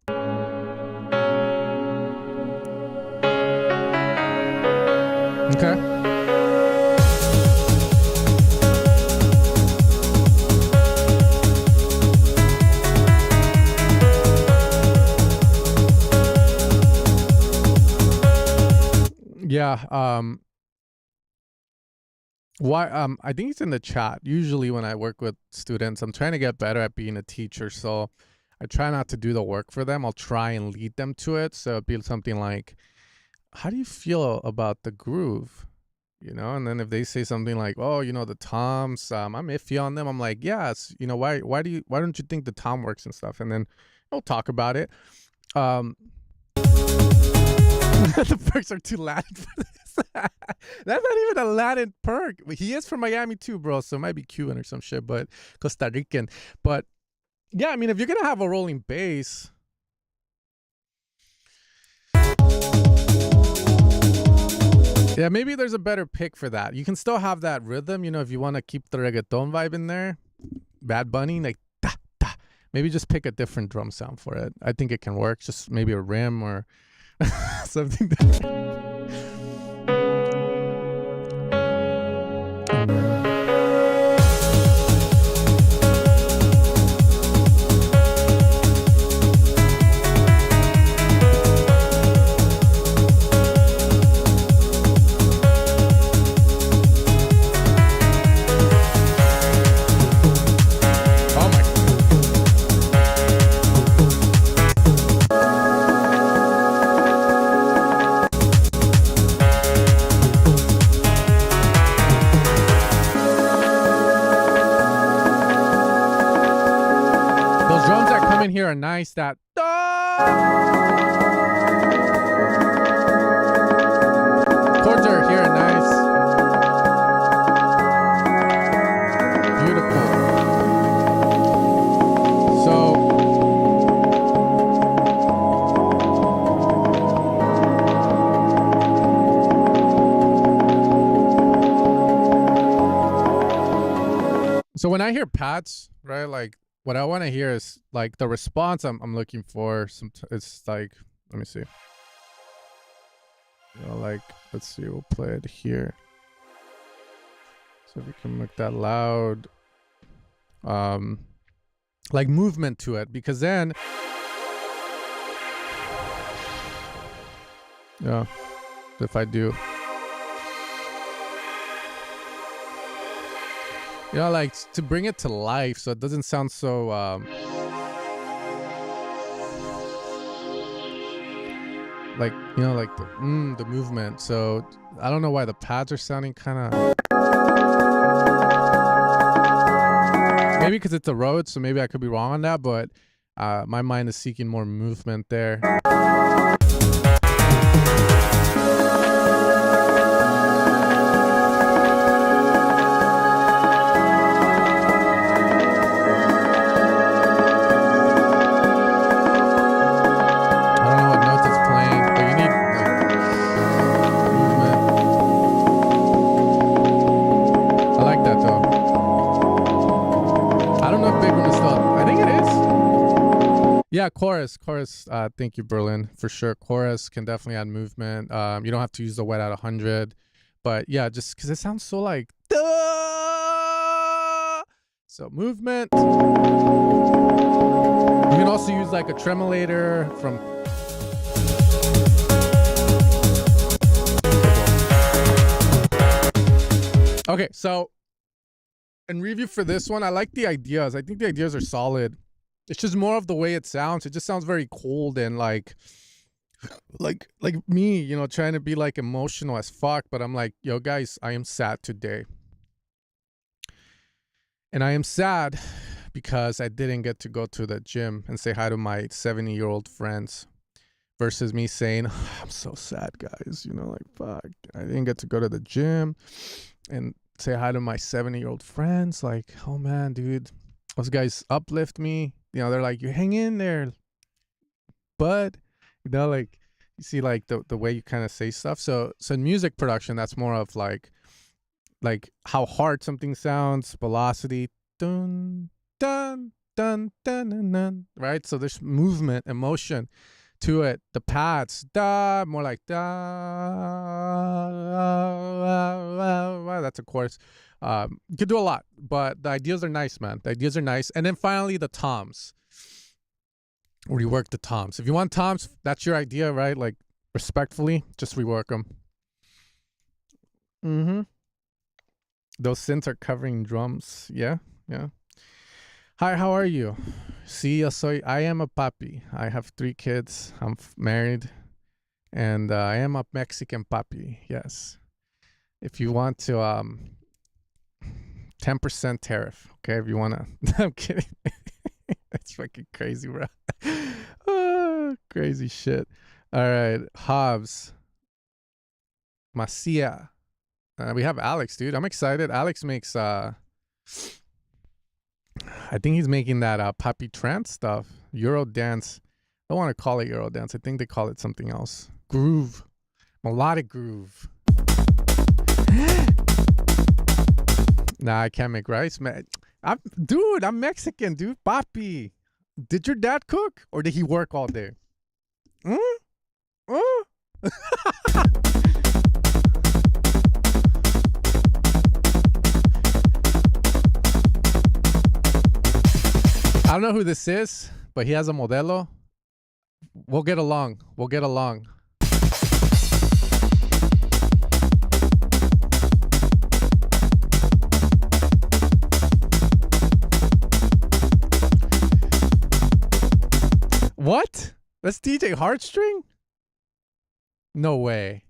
Okay. Yeah. Why? I think it's in the chat. Usually, when I work with students, I'm trying to get better at being a teacher. So I try not to do the work for them. I'll try and lead them to it. So it'd be something like, "How do you feel about the groove?" You know, and then if they say something like, "Oh, you know, the toms, I'm iffy on them," I'm like, "Yes, you know, why don't you think the tom works and stuff?" And then we'll talk about it. The perks are too Latin for this. That's not even a Latin perk. He is from Miami too, bro. So it might be Cuban or some shit, but Costa Rican. But yeah, I mean, if you're gonna have a rolling bass, yeah, maybe there's a better pick for that. You can still have that rhythm, you know, if you want to keep the reggaeton vibe in there. Bad Bunny, like da da. Maybe just pick a different drum sound for it. I think it can work. Just maybe a rim or something different. Here are nice. That chords are here are nice, beautiful. So when I hear pads, right, like. What I want to hear is like the response I'm looking for. It's like, let me see. You know, like, let's see, we'll play it here. So if we can make that loud, like movement to it, because then, yeah, if I do. You know, like to bring it to life so it doesn't sound so like, you know, like the movement. So I don't know why the pads are sounding kind of, maybe because it's a road, so maybe I could be wrong on that, but my mind is seeking more movement there. Yeah, chorus. Thank you, Berlin, for sure. Chorus can definitely add movement. You don't have to use the wet at 100, but yeah, just because it sounds so like. Duh! So movement. You can also use like a tremolator from. Okay, so in review for this one, I like the ideas. I think the ideas are solid. It's just more of the way it sounds. It just sounds very cold and like me, you know, trying to be like emotional as fuck. But I'm like, yo, guys, I am sad today. And I am sad because I didn't get to go to the gym and say hi to my 70-year-old friends versus me saying, I'm so sad, guys. You know, like, fuck, I didn't get to go to the gym and say hi to my 70-year-old friends. Like, oh man, dude, those guys uplift me. You know, they're like, you hang in there, bud. You know, like you see like the way you kind of say stuff. So in music production, that's more of like how hard something sounds, velocity, dun dun dun dun dun dun, right? So there's movement, emotion to it. The pads, da, more like da. That's a chorus. You could do a lot, but the ideas are nice, man. The ideas are nice. And then finally, the toms. Rework the toms. If you want toms, that's your idea, right? Like, respectfully, just rework them. Mm-hmm. Those synths are covering drums. Yeah, yeah. Hi, how are you? Sí, yo soy. I am a papi. I have 3 kids. I'm married, and I am a Mexican papi. Yes. If you want to, 10% tariff. Okay, if you wanna. I'm kidding. That's fucking crazy, bro. Ah, crazy shit. All right, Hobbs, Macia. We have Alex, dude. I'm excited. Alex makes I think he's making that poppy trance stuff. Euro dance. I don't want to call it Euro dance. I think they call it something else. Groove. Melodic groove. Nah, I can't make rice, man. I'm Mexican, dude. Papi. Did your dad cook or did he work all day? I don't know who this is, but he has a modelo. We'll get along. We'll get along. What? That's DJ Heartstring? No way.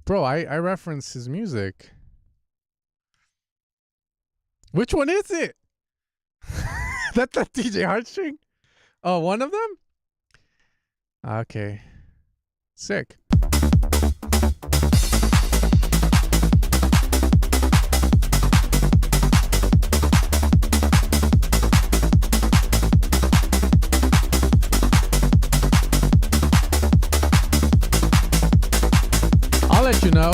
Bro, I reference his music. Which one is it? That's not DJ Heartstring? Oh, one of them? Okay. Sick. I'll let you know.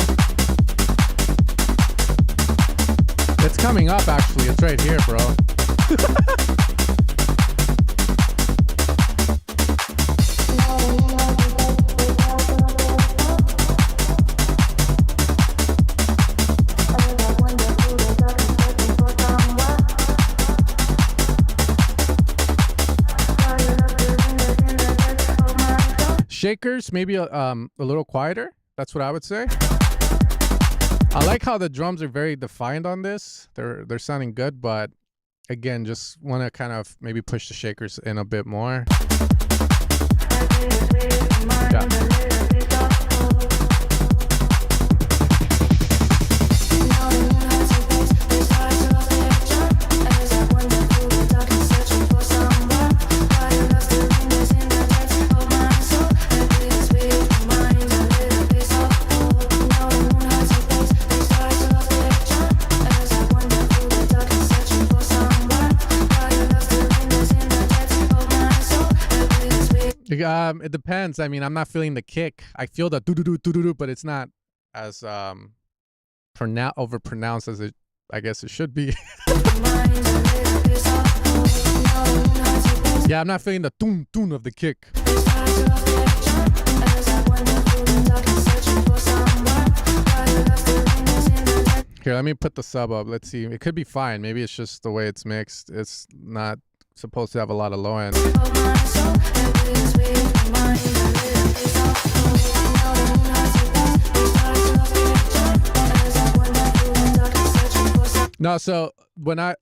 It's coming up, actually. It's right here, bro. Shakers, maybe a little quieter. That's what I would say. I like how the drums are very defined on this. They're sounding good, but again, just want to kind of maybe push the shakers in a bit more. Yeah. It depends. I mean, I'm not feeling the kick. I feel the do-do-do, but it's not as overpronounced as it, I guess it should be. Yeah, I'm not feeling the toon of the kick. Here, let me put the sub up. Let's see. It could be fine. Maybe it's just the way it's mixed. It's not supposed to have a lot of low end. No, so when I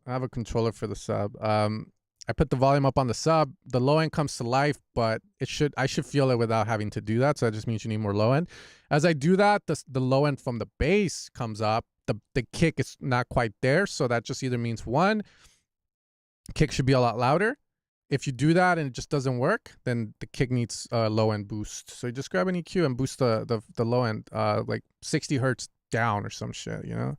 have a controller for the sub. I put the volume up on the sub. The low end comes to life, but I should feel it without having to do that. So that just means you need more low end. As I do that, the low end from the bass comes up. The kick is not quite there, so that just either means one, kick should be a lot louder. If you do that and it just doesn't work, then the kick needs a low end boost. So you just grab an EQ and boost the low end, like 60 hertz down or some shit, you know?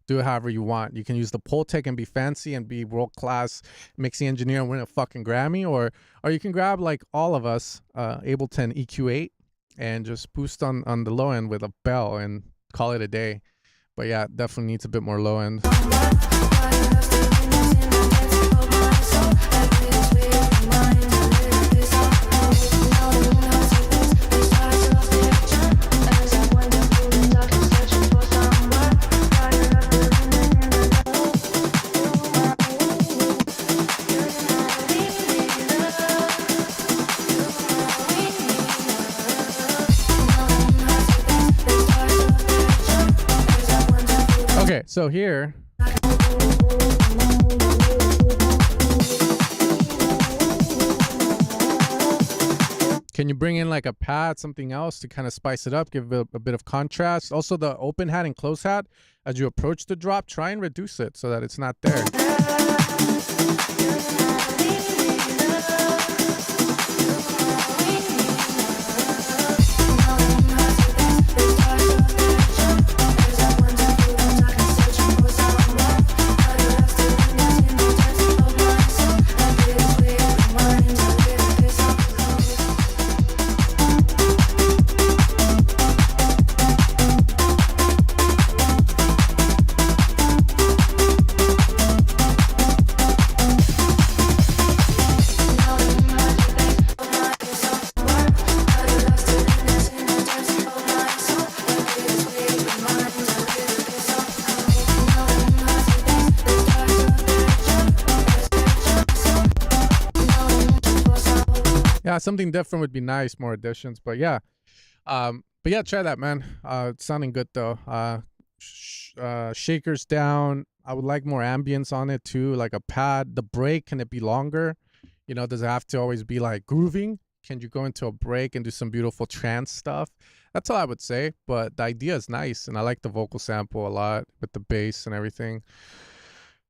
Do it however you want. You can use the Pultec and be fancy and be world-class mixing engineer and win a fucking Grammy, or you can grab, like all of us, Ableton EQ8 and just boost on the low end with a bell and call it a day. But yeah, definitely needs a bit more low end. So here. Can you bring in like a pad, something else to kind of spice it up, give it a bit of contrast? Also, the open hat and close hat, as you approach the drop, try and reduce it so that it's not there. Yeah, something different would be nice, more additions, but yeah. But yeah, try that, man. It's sounding good though. Shakers down. I would like more ambience on it too, like a pad. The break, can it be longer? You know, does it have to always be like grooving? Can you go into a break and do some beautiful trance stuff? That's all I would say, but the idea is nice, and I like the vocal sample a lot with the bass and everything.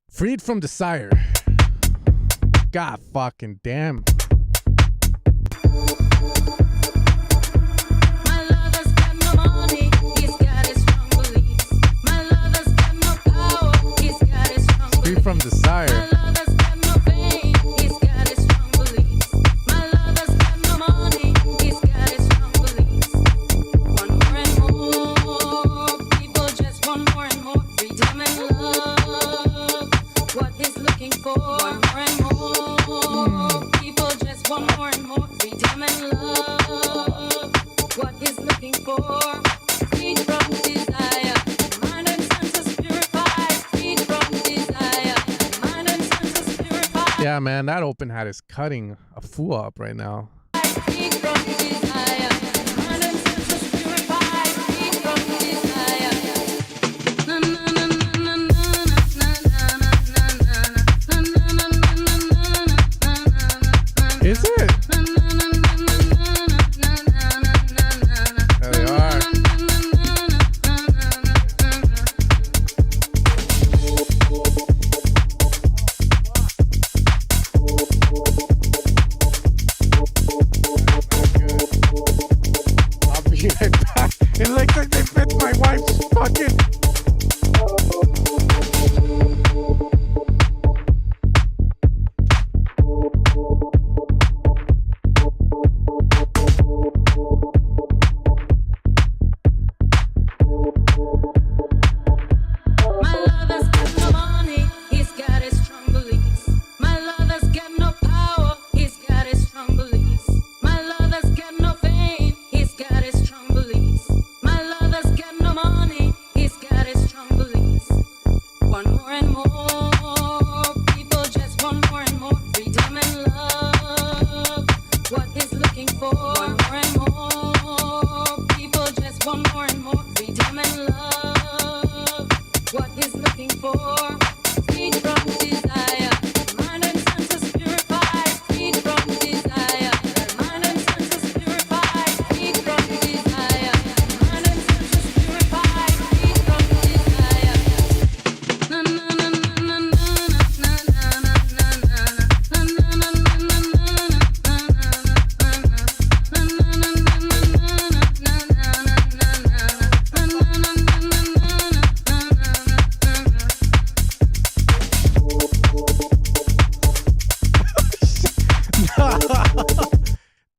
Freed from Desire. God fucking damn. Free from Desire. Yeah, man, that open hat is cutting a fool up right now. Is it? There they are. It looks like they fit my wife's fucking.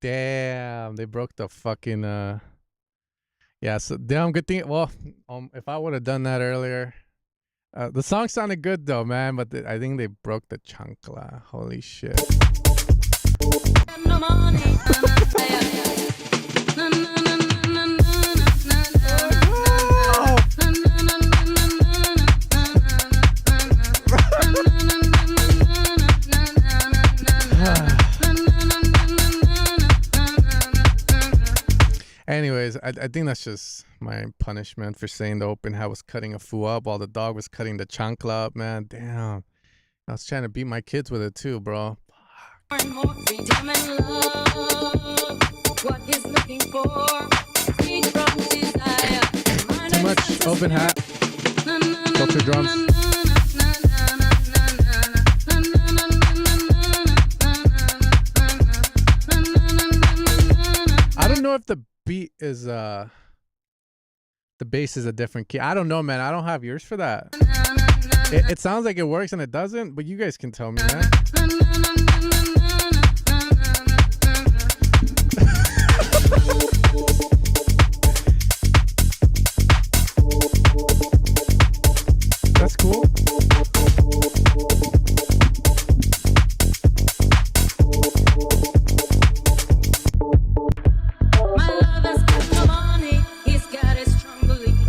Damn, they broke the fucking yeah, so damn good thing. Well, if I would have done that earlier. The song sounded good though, man, but I think they broke the chancla. Holy shit. Anyways, I think that's just my punishment for saying the open hat was cutting a fool up while the dog was cutting the chancla up, man. Damn. I was trying to beat my kids with it too, bro. More and more freedom and love. What he's looking for, free from desire. Too much open hat. Culture drums. I don't know if the beat is the bass is a different key. I don't know, man. I don't have ears for that. It sounds like it works and it doesn't, but you guys can tell me, man. That's cool.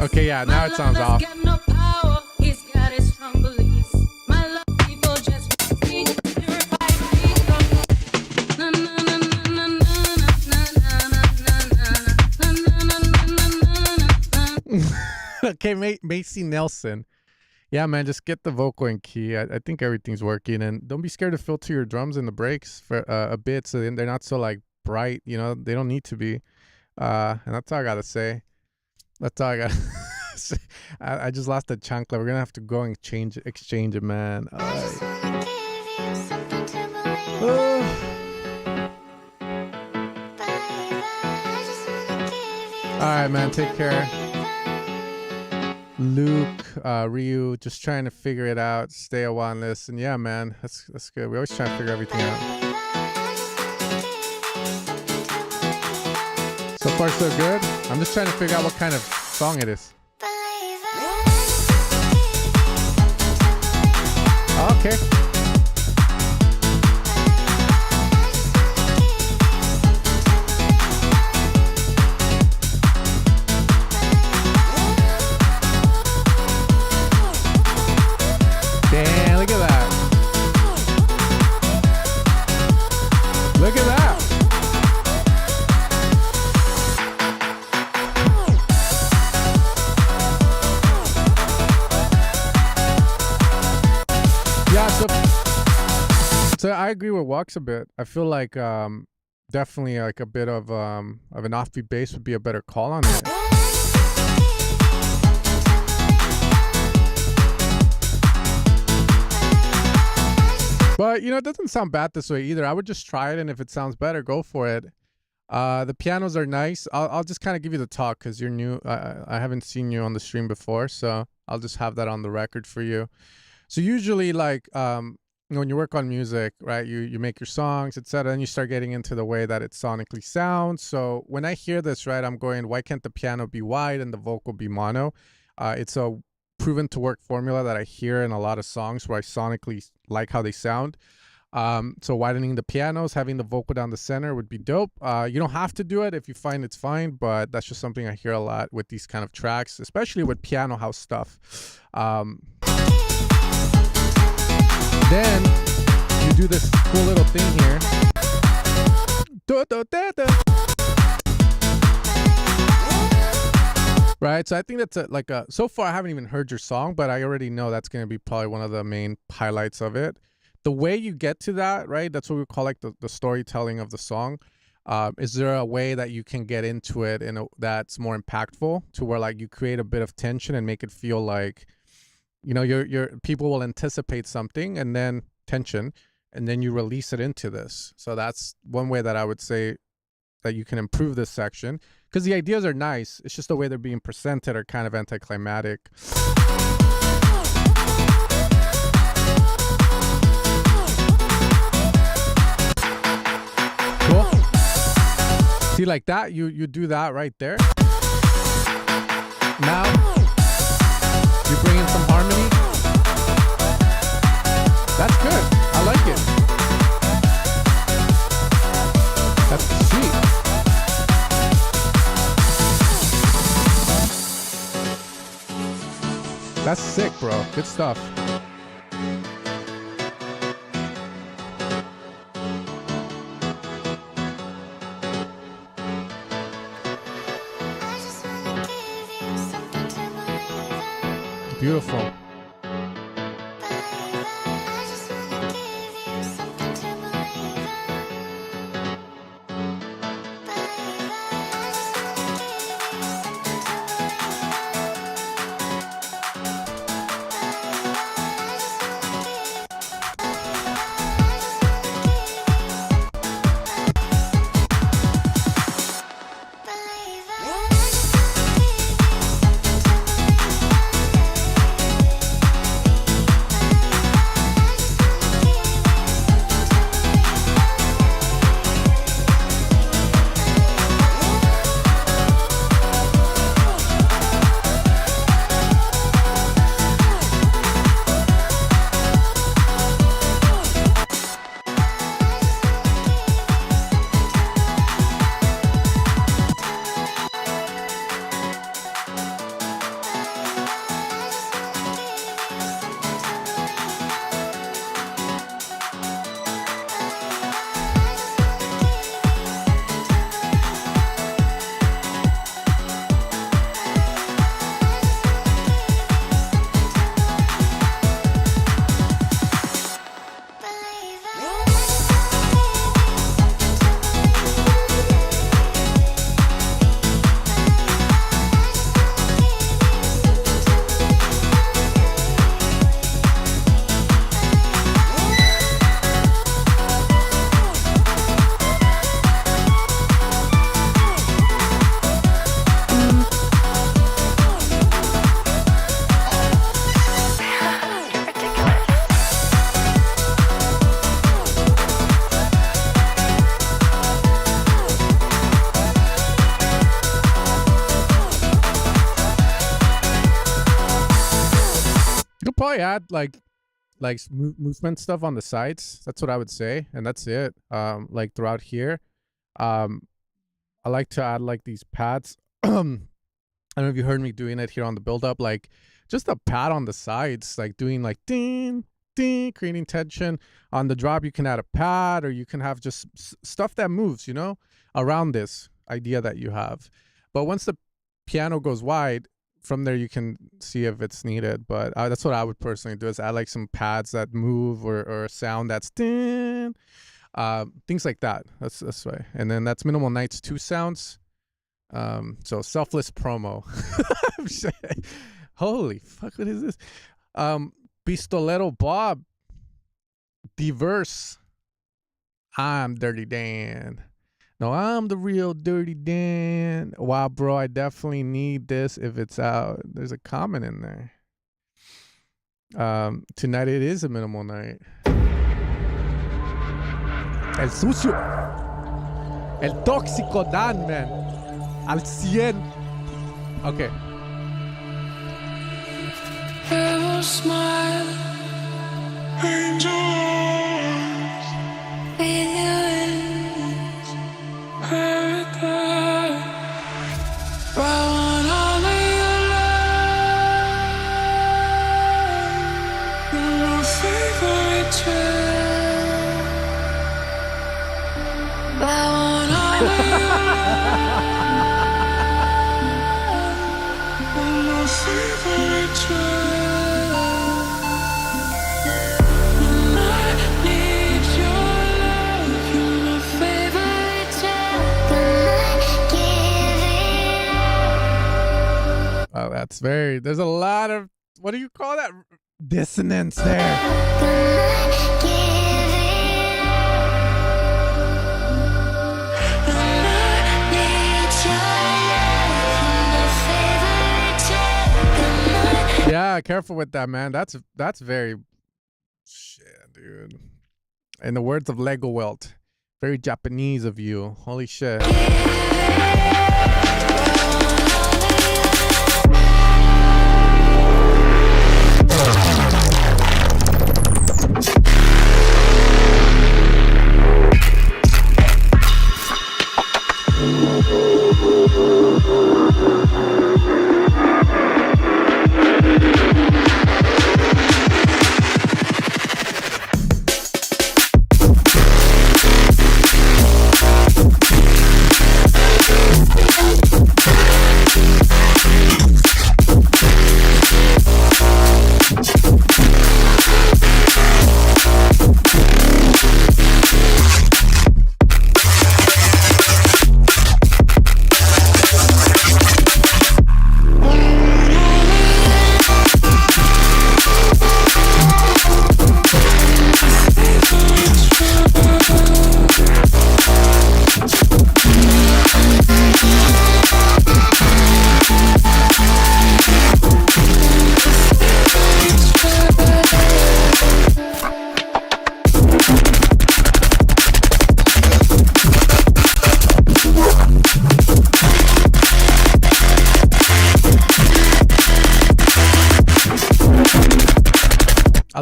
Okay, yeah, now it sounds off. Okay, Macy Nelson. Yeah, man, just get the vocal in key. I think everything's working, and don't be scared to filter your drums in the breaks for a bit, so then they're not so like bright. You know, they don't need to be. And that's all I gotta say. That's all I got. I just lost the chancla. We're gonna have to go and exchange it, man. All right, man. Take care. Luke, Ryu, just trying to figure it out. Stay a while on this, and yeah, man, that's good. We always try to figure everything out. So far, so good. I'm just trying to figure out what kind of song it is. Okay. Damn, look at that. Look at that. Yeah, so I agree with Walks a bit. I feel like definitely like a bit of an offbeat bass would be a better call on it. But, you know, it doesn't sound bad this way either. I would just try it, and if it sounds better, go for it. The pianos are nice. I'll just kind of give you the talk because you're new. I haven't seen you on the stream before, so I'll just have that on the record for you. So usually, like, when you work on music, right, you make your songs, etc., and you start getting into the way that it sonically sounds. So when I hear this, right, I'm going, why can't the piano be wide and the vocal be mono? It's a proven to work formula that I hear in a lot of songs where I sonically like how they sound. So widening the pianos, having the vocal down the center would be dope. You don't have to do it if you find it's fine, but that's just something I hear a lot with these kind of tracks, especially with piano house stuff. Then you do this cool little thing here. Right, so I think that's so far I haven't even heard your song, but I already know that's going to be probably one of the main highlights of it. The way you get to that, right, that's what we call like the storytelling of the song. Is there a way that you can get into it that's more impactful to where like you create a bit of tension and make it feel like, you know, your people will anticipate something and then tension, and then you release it into this. So that's one way that I would say that you can improve this section, because the ideas are nice. It's just the way they're being presented are kind of anticlimactic. Cool. See, like that, you do that right there. Now you bring in some harmony. That's good. I like it. That's sweet. That's sick, bro. Good stuff. Beautiful. You'll probably add like movement stuff on the sides. That's what I would say, and that's it. Like throughout here, I like to add like these pads. I don't know if you heard me doing it here on the build up, like just a pad on the sides, like doing like ding ding, creating tension. On the drop, you can add a pad, or you can have just stuff that moves, you know, around this idea that you have. But once the piano goes wide, from there you can see if it's needed. But that's what I would personally do, is add like some pads that move, or a sound that's ding, things like that. That's way. And then that's Minimal Nights 2 sounds. So selfless promo. Holy fuck, what is this? Pistolero Bob, Diverse. I'm Dirty Dan. No, I'm the real Dirty Dan. Wow, bro, I definitely need this if it's out. There's a comment in there. Tonight it is a minimal night. El sucio. El tóxico Dan, man. Al 100. Okay. Hello, smile. Angels. Feelings. Paradise. Why won't I leave you alone? You're my favorite trip. Why won't I leave you alone? You're my favorite trip. Oh, that's very, there's a lot of, what do you call that? Dissonance there. Yeah, careful with that, man. That's very, shit, dude. In the words of Lego Welt, very Japanese of you. Holy shit.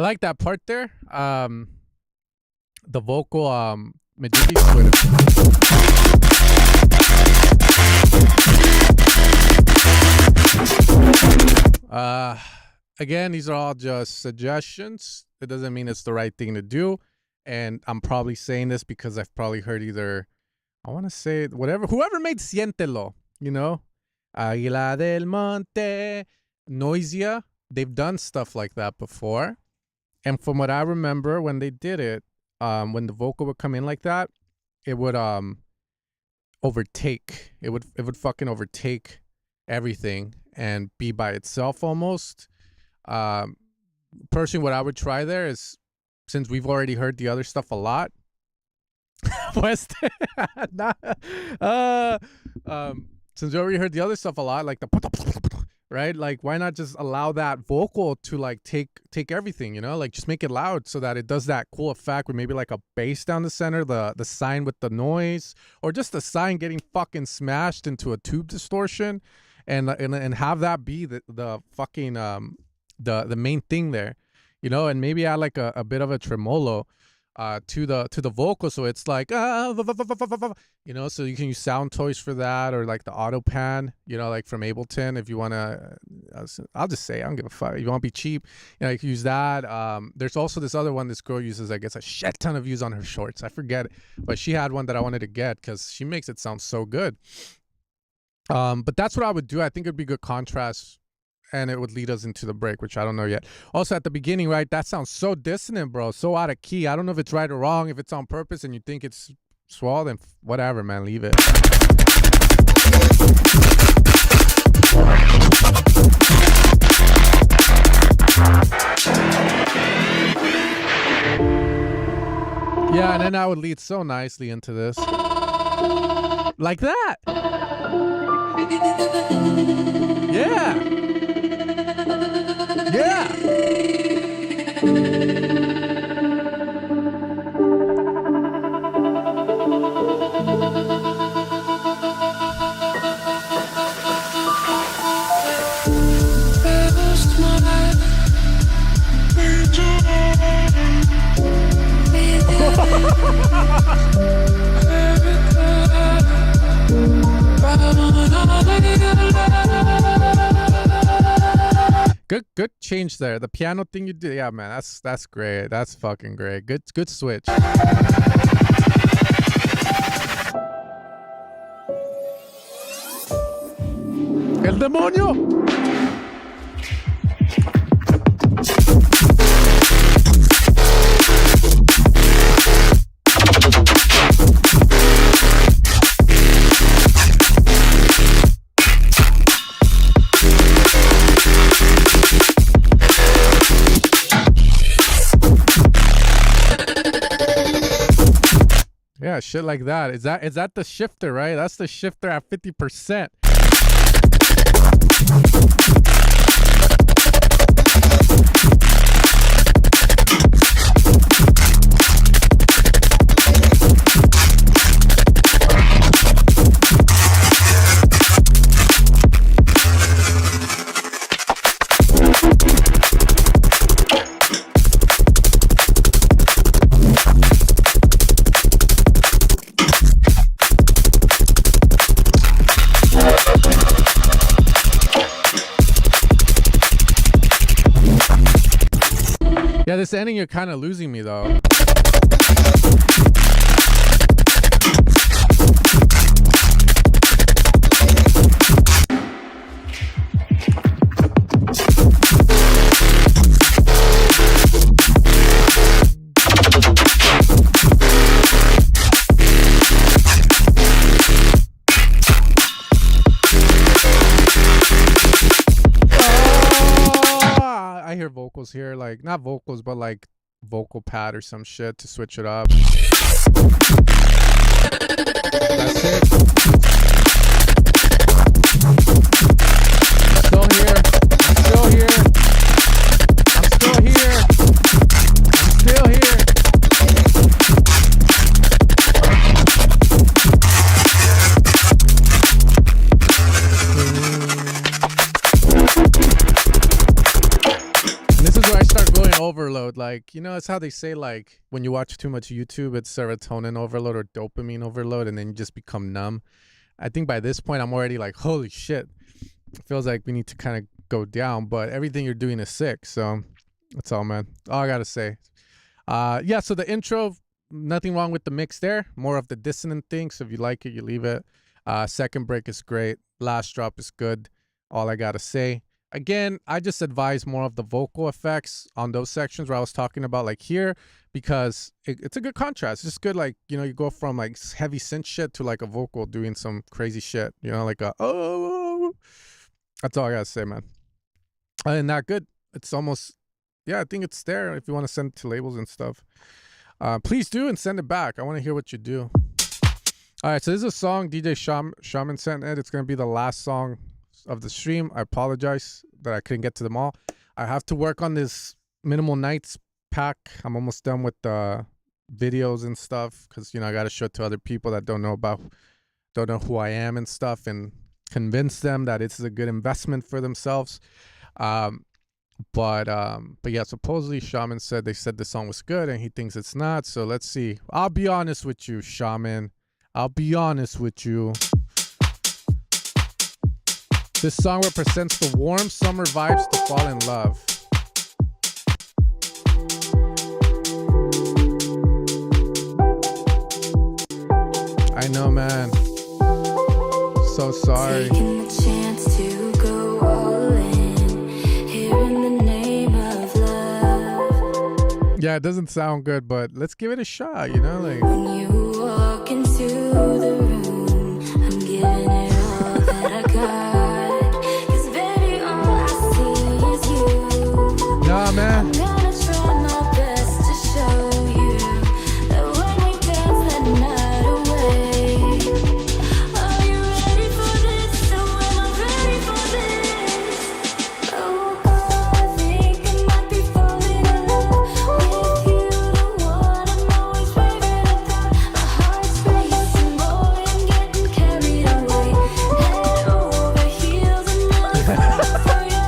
like that part there. The vocal Majigis with it. Again, these are all just suggestions. It doesn't mean it's the right thing to do. And I'm probably saying this because I've probably heard either, I want to say whoever made Siéntelo, you know, Águila del Monte, Noisia, they've done stuff like that before. And from what I remember, when they did it, when the vocal would come in like that, it would overtake. It would fucking overtake everything and be by itself almost. Personally, what I would try there is, since we've already heard the other stuff a lot, since we already heard the other stuff a lot, like the right, like why not just allow that vocal to like take everything, you know, like just make it loud so that it does that cool effect with maybe like a bass down the center, the sign with the noise, or just the sign getting fucking smashed into a tube distortion, and have that be the fucking the main thing there, you know, and maybe add like a bit of a tremolo to the vocal, so it's like you know, so you can use sound toys for that, or like the auto pan, you know, like from Ableton, if you want to. I'll just say I don't give a fuck. If you want to be cheap, you know, you can use that. There's also this other one this girl uses that gets a shit ton of views on her shorts. I forget it, but she had one that I wanted to get because she makes it sound so good. But that's what I would do. I think it'd be good contrast, and it would lead us into the break, which I don't know yet. Also, at the beginning, right, that sounds so dissonant, bro, so out of key. I don't know if it's right or wrong. If it's on purpose and you think it's swell, then whatever, man, leave it. Yeah, and then I would lead so nicely into this. Like that. Yeah. Yeah. Good change there. The piano thing you did, yeah, man, that's great. That's fucking great. Good switch. El demonio. Yeah, shit like that. Is that the shifter, right? That's the shifter at 50%. Yeah, this ending, you're kind of losing me, though. I hear vocals here, like not vocals, but like vocal pad or some shit to switch it up. That's it. I'm still here. I'm still here. I'm still here. I'm still here. Overload, like like, you know, it's how they say, like, when you watch too much YouTube, it's serotonin overload or dopamine overload, and then you just become numb. I think by this point, I'm already like, holy shit. It feels like we need to kind of go down, but everything you're doing is sick. So that's all, man. All I got to say. Yeah, so the intro, nothing wrong with the mix there. More of the dissonant thing. So if you like it, you leave it. Second break is great. Last drop is good. All I got to say. Again, I just advise more of the vocal effects on those sections where I was talking about, like here, because it's a good contrast. It's just good, like, you know, you go from like heavy synth shit to like a vocal doing some crazy shit, you know, like a, oh, that's all I got to say, man. Other than that, good. It's almost, yeah, I think it's there if you want to send it to labels and stuff. Please do and send it back. I want to hear what you do. All right, so this is a song DJ Shaman sent it. It's going to be the last song of the stream. I apologize that I couldn't get to them all. I have to work on this Minimal Nights pack. I'm almost done with the videos and stuff because, you know, I got to show it to other people that don't know who I am and stuff, and convince them that it's a good investment for themselves. But yeah, supposedly Shaman said they said the song was good and he thinks it's not. So let's see. I'll be honest with you, Shaman. I'll be honest with you. This song represents the warm summer vibes to fall in love. I know, man. So sorry. Taking the chance to go all in, here in the name of love. Yeah, it doesn't sound good, but let's give it a shot, you know? Like, When you walk into the room, I'm giving it all that I got. 'Cause baby, all I see is you. nah, man. I'm gonna try my best to show you that when we dance that night away. Are you ready for this? So am I ready for this? Oh, I think I might be falling in love with you, the one I'm always raving about. My heart's racing, boy, I'm getting carried away. Head over heels, another fall for you.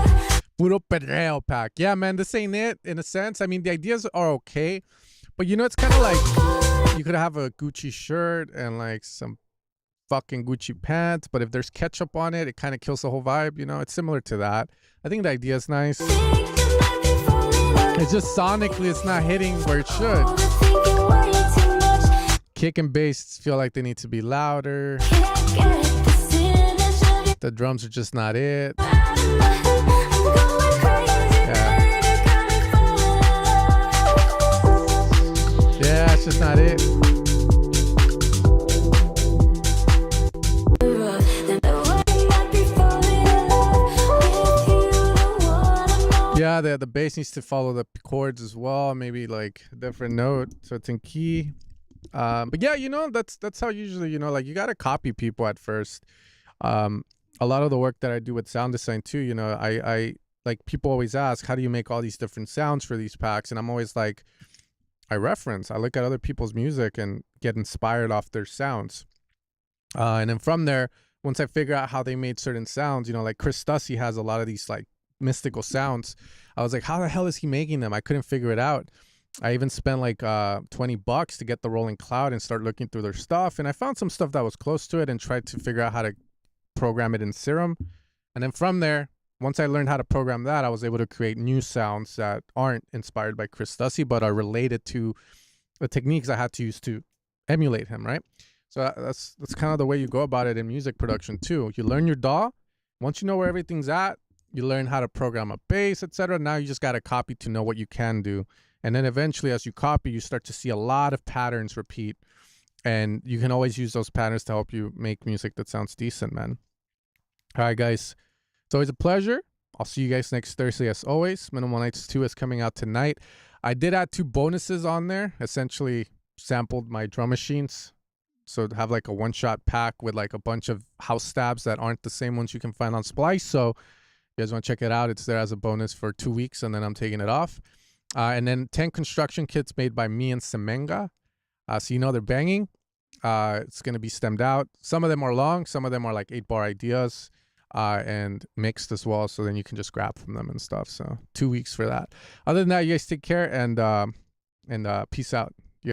Puro perreo pack. Yeah, man, this ain't it in a sense. I mean, the ideas are okay, but you know, it's kind of like you could have a Gucci shirt and like some fucking Gucci pants, but if there's ketchup on it, it kind of kills the whole vibe. You know, it's similar to that. I think the idea is nice. It's just sonically, it's not hitting where it should. Kick and bass feel like they need to be louder. The drums are just not it. Yeah, it's just not it. Yeah, the bass needs to follow the chords as well. Maybe like a different note, so it's in key. But yeah, you know, that's how usually, you know, like you gotta copy people at first. A lot of the work that I do with sound design too, you know, I like, people always ask, how do you make all these different sounds for these packs? And I'm always like, I look at other people's music and get inspired off their sounds. And then from there, once I figure out how they made certain sounds, you know, like Chris Stussy has a lot of these like mystical sounds. I was like, how the hell is he making them? I couldn't figure it out. I even spent like $20 to get the Rolling Cloud and start looking through their stuff. And I found some stuff that was close to it and tried to figure out how to program it in Serum. And then from there, once I learned how to program that, I was able to create new sounds that aren't inspired by Chris Stussy, but are related to the techniques I had to use to emulate him, right? So that's kind of the way you go about it in music production too. You learn your DAW. Once you know where everything's at, you learn how to program a bass, etc. Now you just got to copy to know what you can do. And then eventually, as you copy, you start to see a lot of patterns repeat. And you can always use those patterns to help you make music that sounds decent, man. All right, guys. It's always a pleasure. I'll see you guys next Thursday as always. Minimal Nights 2 is coming out tonight. I did add 2 bonuses on there. Essentially sampled my drum machines. So to have like a one-shot pack with like a bunch of house stabs that aren't the same ones you can find on Splice. So if you guys want to check it out, it's there as a bonus for 2 weeks and then I'm taking it off. And then 10 construction kits made by me and Semenga. So you know they're banging. It's going to be stemmed out. Some of them are long. Some of them are like 8-bar ideas. and mixed as well. So then you can just grab from them and stuff. So 2 weeks for that. Other than that, you guys take care and peace out.